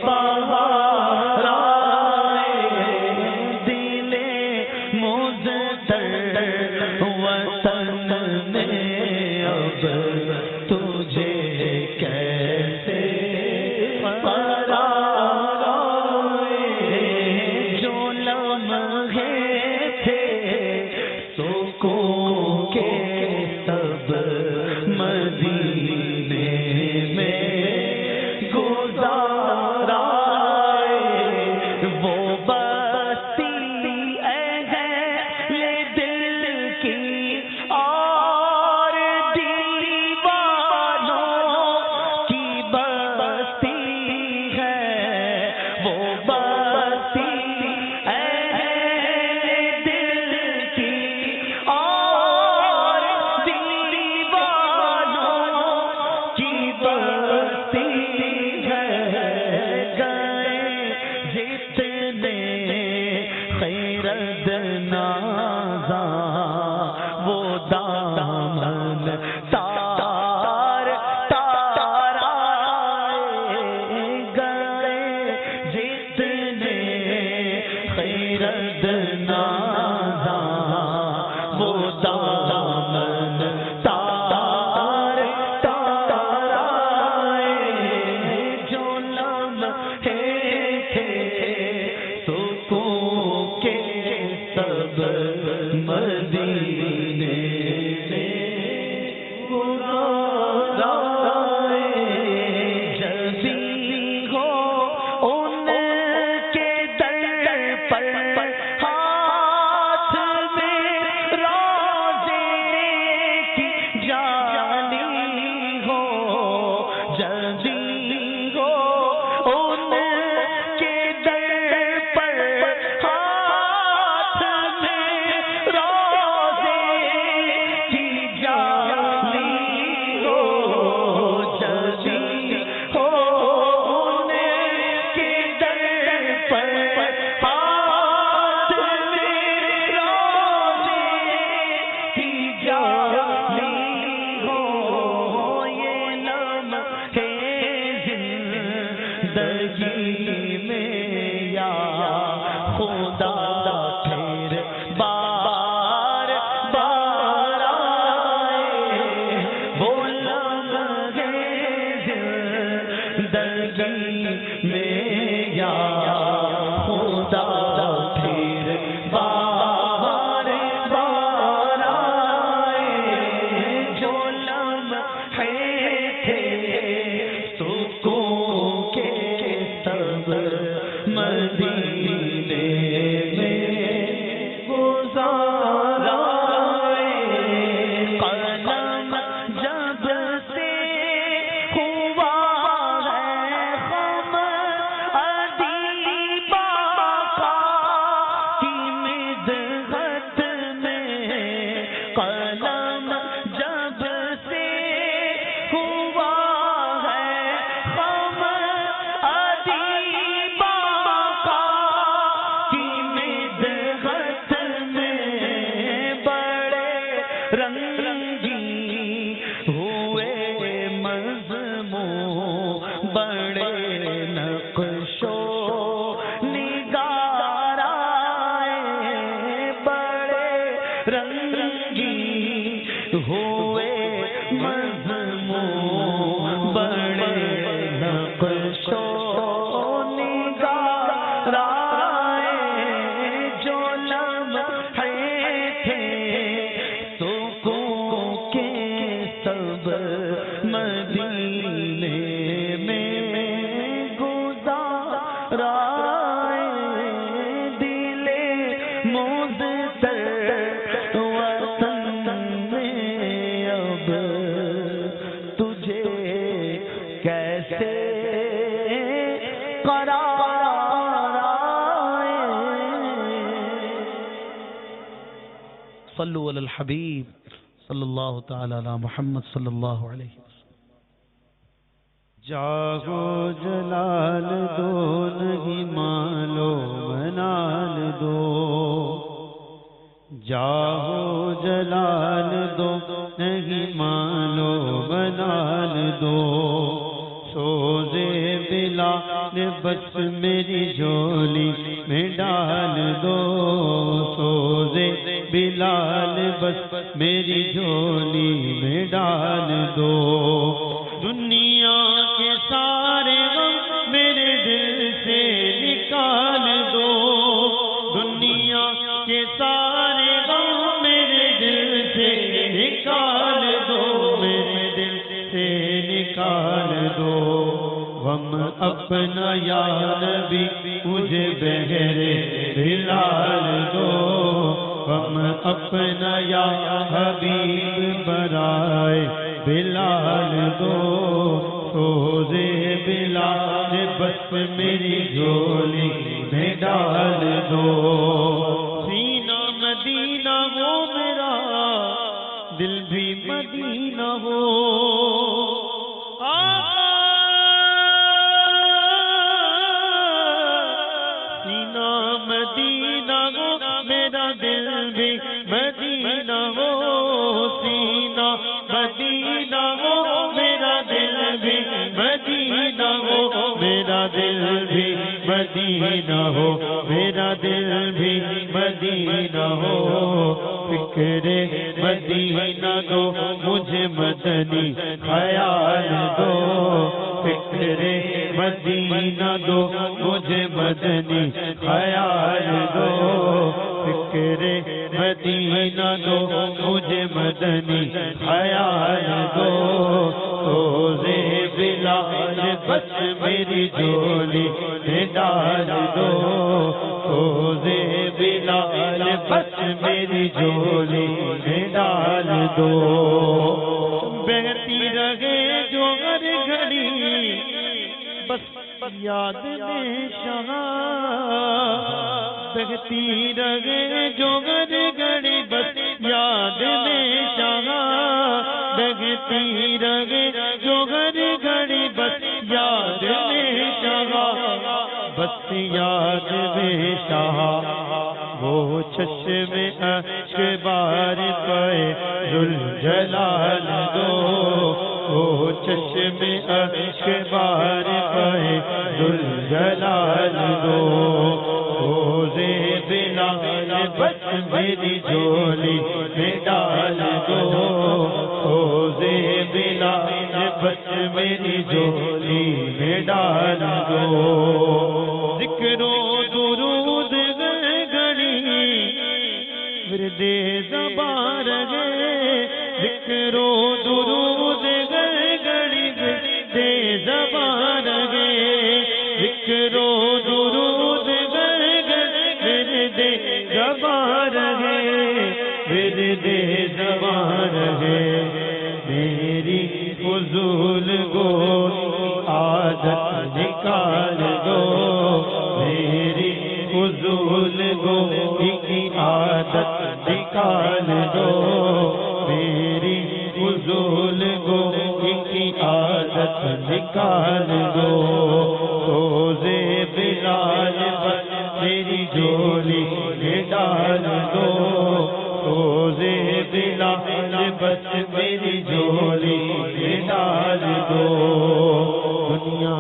بہار آئے دل مزتر وطن میں اب تجھے کیسے قرار آئے جو لمحے تھے سکون کے سب مدینے میں گزارا وہ بستی اہل دل کی اور دیوانوں کی بستی ہے وہ بستی اہل دل کی اور دیوانوں کی بستی ہے گئے جتنے خیرد نازاں وہ دامن تار تار آئے گئے جتنے خیرد نازاں وہ دامن تار تار آئے جو لمحے تھے سکون کے سب مدینے میں گزارا جلدی ہو ان کے در پر ہاتھ میں روزے کی جالی ہو جلدی ہو ان کے در پر ہاتھ میں روزے کی جالی ہو جلدی ہو ان کے در پر ہاتھ میں روزے کی جالی ہو یہ لمحے زندگی میں یا خدا پھر بار بار آئے وہ لمحے درگی میں یا خدا پھر بار بار آئے جو لمحے تھے سکون کے سب مدینے میں گزارا قلم جب سے ہوا ہے خم ادیبا کا کی مدحت میں قلم جب سے ہوا ہے خم ادیبا کا کی مدحت میں بڑے رنگی ہوئے مضمون بڑے نقش و نگار آئے بڑے رنگی ہوئے مضمون بڑے نقش و نگار آئے جو لمحے تھے سکون کے سب مدینے میں گزارا دل مضطر وطن میں اب تجھے کیسے قرار آئے صلو علی الحبیب صلی اللہ تعالی علی محمد صلی اللہ علیہ وسلم جاگو جلال دو نہیں مالو منال دو جاگو جلال دو نہیں مالو منال دو سوزے بلال بس میری جھولی میں ڈال دو سوزے بلال بس میری جھولی میں ڈال دو دنیا کے سارے غم میرے دل سے نکال دو دنیا کے سارے غم میرے دل سے نکال دو میرے دل سے نکال دو غم اپنا یا نبی مجھے بہرے بلال دو غم اپنا یا حبیب برائے بلال دو سوزے بلال بس میری جھولی میں ڈال دو سینہ مدینہ ہو میرا دل بھی مدینہ ہو سینہ مدینہ ہو میرا دل بھی مدینہ ہو سینہ مدینہ ہو میرا دل بھی مدینہ ہو میرا دل بھی مدینہ ہو میرا دل بھی مدینہ ہو فکر مدینہ دو مجھے مدنی خیال دو فکر مدینہ دو مجھے مدنی خیال دو فکر مدینہ دو مجھے مدنی خیال دو سوزے بلال بس میری جھولی میں ڈال دو سوزے بلال بس میری جھولی میں ڈال دو بہتی رہے جو ہر گھڑی بس یاد میں شاہ بہتی رہے جو ہر گھڑی بس یاد میں شاہ بہتی رہے جو ہر گھڑی بس یاد میں شاہ بس یاد میں شاہ وہ چشم اشک بار پائے ذوالجلال دو وہ چشم اشک بار پائے ذوالجلال دو روزے بلال بس میری جھولی میں ڈال دو روزے بلال بس میری جھولی جھولی میں ڈال دو ذکر و درود گڑی ورد زبان رہے ذکر و درود گڑی ورد زبان رہے ذکر و درود ورد زبان رہے ورد زبان رہے میری فضول گو عادت نکال دو میری فضول گو کی عادت نکال دو میری فضول گو کی عادت نکال دو روزے بلال بس میری جھولی میں ڈال دو روزے بلال بس میری جھولی میں ڈال دو دنیا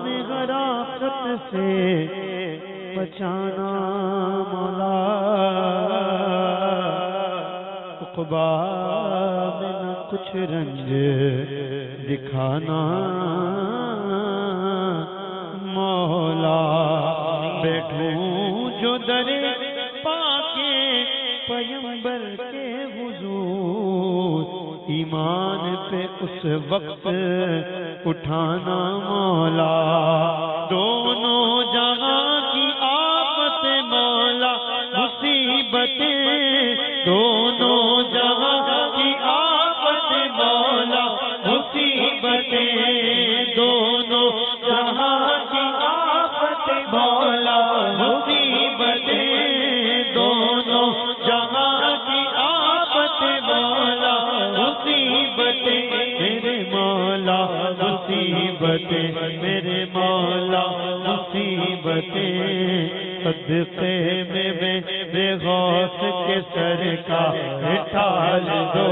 میں غرافت سے بچانا مولا عقبا میں نہ کچھ رنج دکھانا مولا بیٹھوں جو در پاکے پیغمبر کے حضور ایمان پہ اس وقت اٹھانا مولا دونوں جہاں کی آفت مولا مصیبتیں دونوں جہاں کی آفت مولا مصیبتیں دونوں جہاں کی آفت مولا مصیبتیں دونوں جہاں کی آفت مولا مصیبتیں میرے مولا مصیبتیں میرے مولا مصیبتیں صدقے میں میرے غوث کے سر کا ڈال دو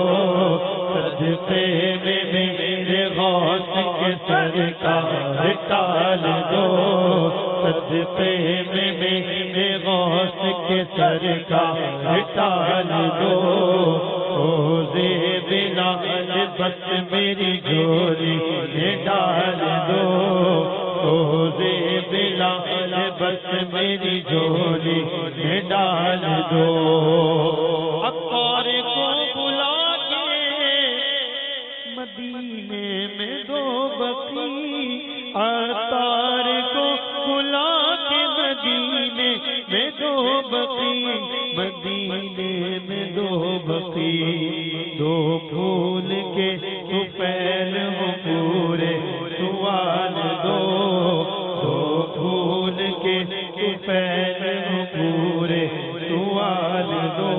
صدقے میں میرے غوث کے سر کا ڈال دو صدقے میں میرے غوث کے سر کا ڈال دو روزے بلال بس میری جھولی میں ڈال دو روزے بلال بس میری جھولی میں ڈال دو عطار کو بلا کے مدینے میں دو بقی عطار کو بلا کے مدینے میں دو بقی مدینے میں دو بقی دو پھول کے سفید ہو پورے سوال دو دو پھول کے سفید ہو پورے سوال دو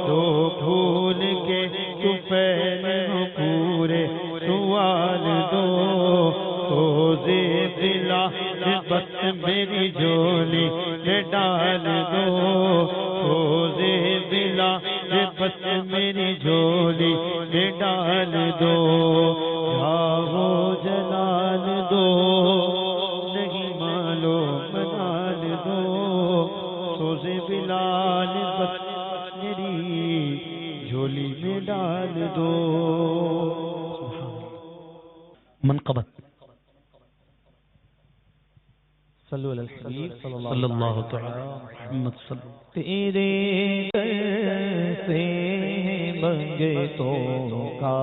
دو پھول کے سفید ہو پورے سوال دو روزے بلال بس میری جھولی میں ڈال دو روزے بلال بس میری جھولی میں ڈال دو جاؤ جلال دو نہیں مالو منال دو روزے بلال بس میری جھولی میں ڈال دو منقبت صلو علی الحبیب صلی اللہ تعالی محمد صلی تیرے در سے منگتوں کا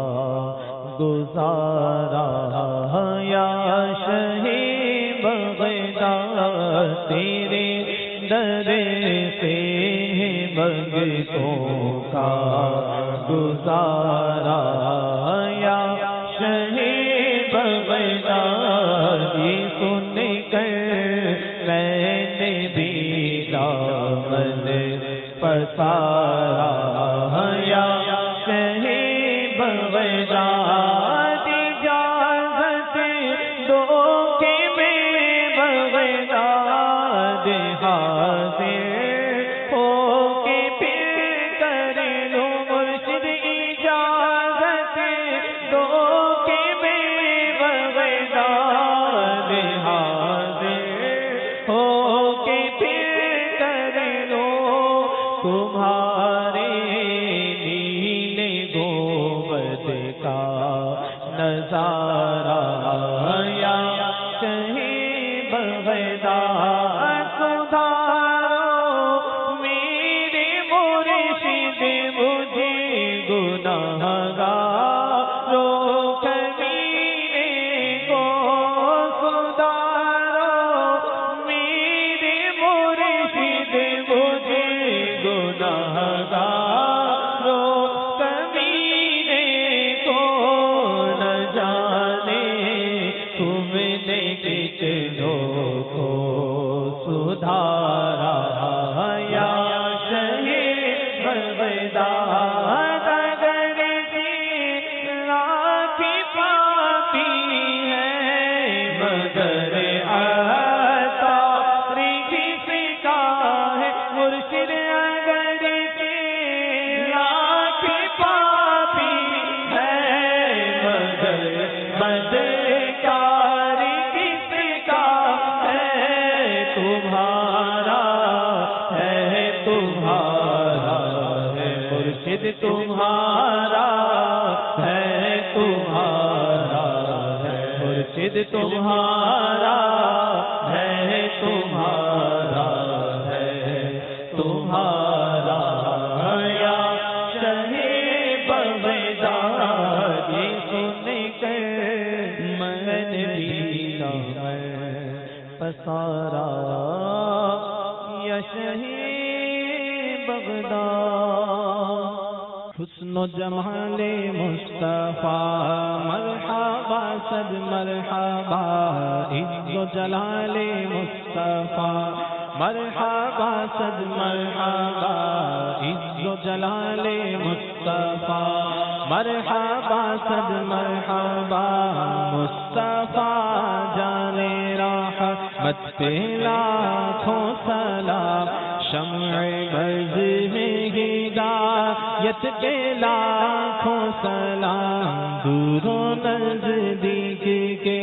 گزارا یا شہ بغداد تیرے در سے منگتوں کا گزارا یا شہ بغداد یہ سن کر میں نے بھی دامن پسارا یا شہ بغداد اجازت دو کہ میں بغداد حاضر ہو کے پھر کر لوں مرشد اجازت دو کہ میں بغداد حاضر ہو کے پھر کر لوں تمہارے نیل گنبد کا نظارہ دلوں کو سدھارا یا شہید بغداد اگر لاکھی پاپی ہے مگر عطاری کس کا ہے مرشد اگر لاکھی پاپی ہے مگر بدکار کس کا ہے تمہارا ہے تمہارا ہے مرشد تمہارا ہے تمہارا ہے مرشد تمہارا ہے تمہارا ہے تمہارا یا شہید بغداد یہ سن کر من بھی پسارا یا شہید بغداد حسن و جمال مصطفیٰ مرحبا صد مرحبا عز و جلال مصطفیٰ مرحبا صد مرحبا عز و جلال مصطفیٰ مرحبا صد مرحبا مصطفیٰ جانے رحمت پہ لاکھوں سلام شمع بز میں ہدایت پہ لاکھوں سلام دور و نزدیک کے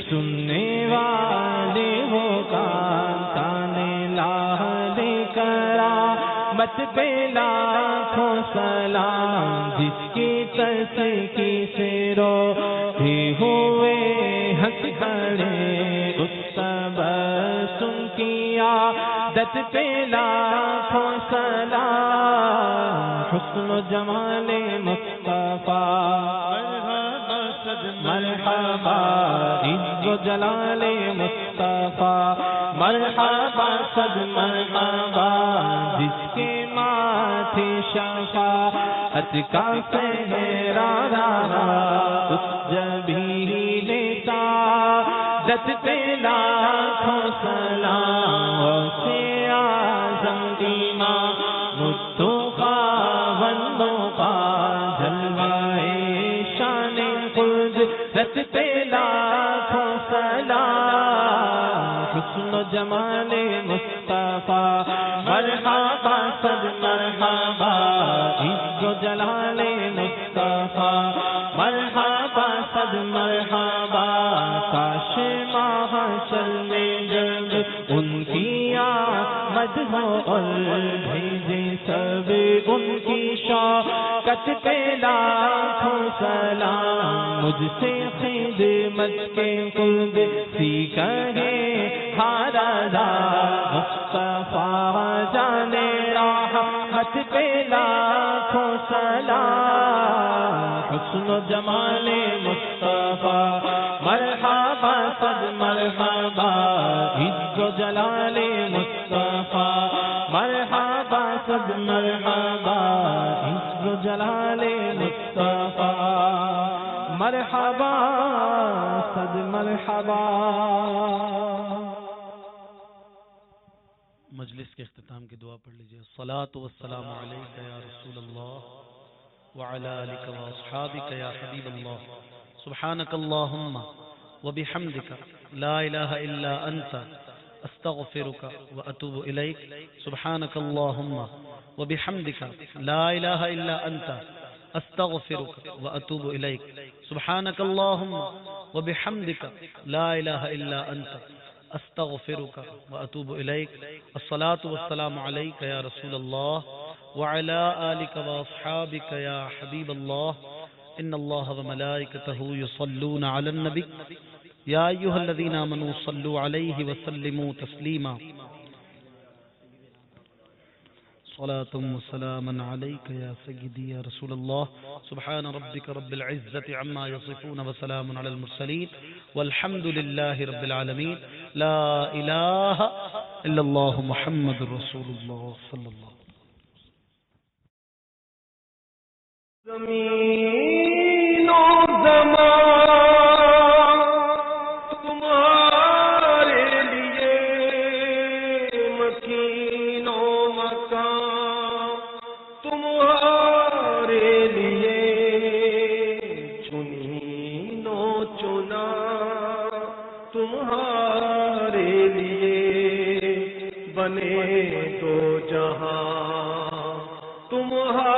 سننے والے ہو کان لال کرامت پہ لاکھوں سلام جس کی تسکی سے روتے ہوئے ہنس کھڑے اس تبسم کی عادت پہ لاکھوں سلام حسن و جمال مصطفیٰ مرحبا عز و جلال مصطفیٰ مرحبا صد مرحبا جس کے ماتھے شفاعت کا سہرا رہا اس جبیل سعادت پہ لاکھوں سلام سے اعظم امام مصطفیٰ بندوں کا جلوائے شان قدرت پہ لاکھوں سلام حسن و جمال مصطفیٰ مرحبا صد مرحبا عز و جلال مصطفیٰ مرحبا صد مرحبا کاش محشر میں جب ان کی آمد ہو اور بھیجے سب ان کی شوکت پہ لاکھوں سلام مجھ سے خدمت کے خود سیکھے ہارا مصطفیٰ جانے رحمت پہ لاکھوں سلام حسن و جمال مصطفیٰ مرحبا صد مرحبا عز و جلال مصطفیٰ مرحبا صد مرحبا عز و جلال مصطفیٰ مرحبا صد مرحبا مجلس کے اختتام کی دعا پڑھ لیجئے الصلاۃ والسلام علیک یا رسول اللہ وعلی آلک واصحابک یا حبیب اللہ سبحانک اللہم وبحمدک لا الہ الا انت استغفرک واتوب الیک سبحانک اللہم وبحمدک لا الہ الا انت استغفرک واتوب الیک سبحانک اللہم وبحمدک لا الہ الا انت استغفرک واتوب الیک الصلاۃ والسلام علیک یا رسول اللہ وعلی آلک واصحابک یا حبیب اللہ ان اللہ وملائکتہ یصلون علی النبی یا ایھا الذین آمنوا صلوا علیہ وسلموا تسلیما صلاة وسلاما عليك يا سيدي يا رسول الله سبحان ربك رب العزة عما يصفون وسلام على المرسلين والحمد لله رب العالمين لا إله إلا الله محمد رسول الله صلى الله زمین و زمان تمہارا بنے دو جہاں تمہارا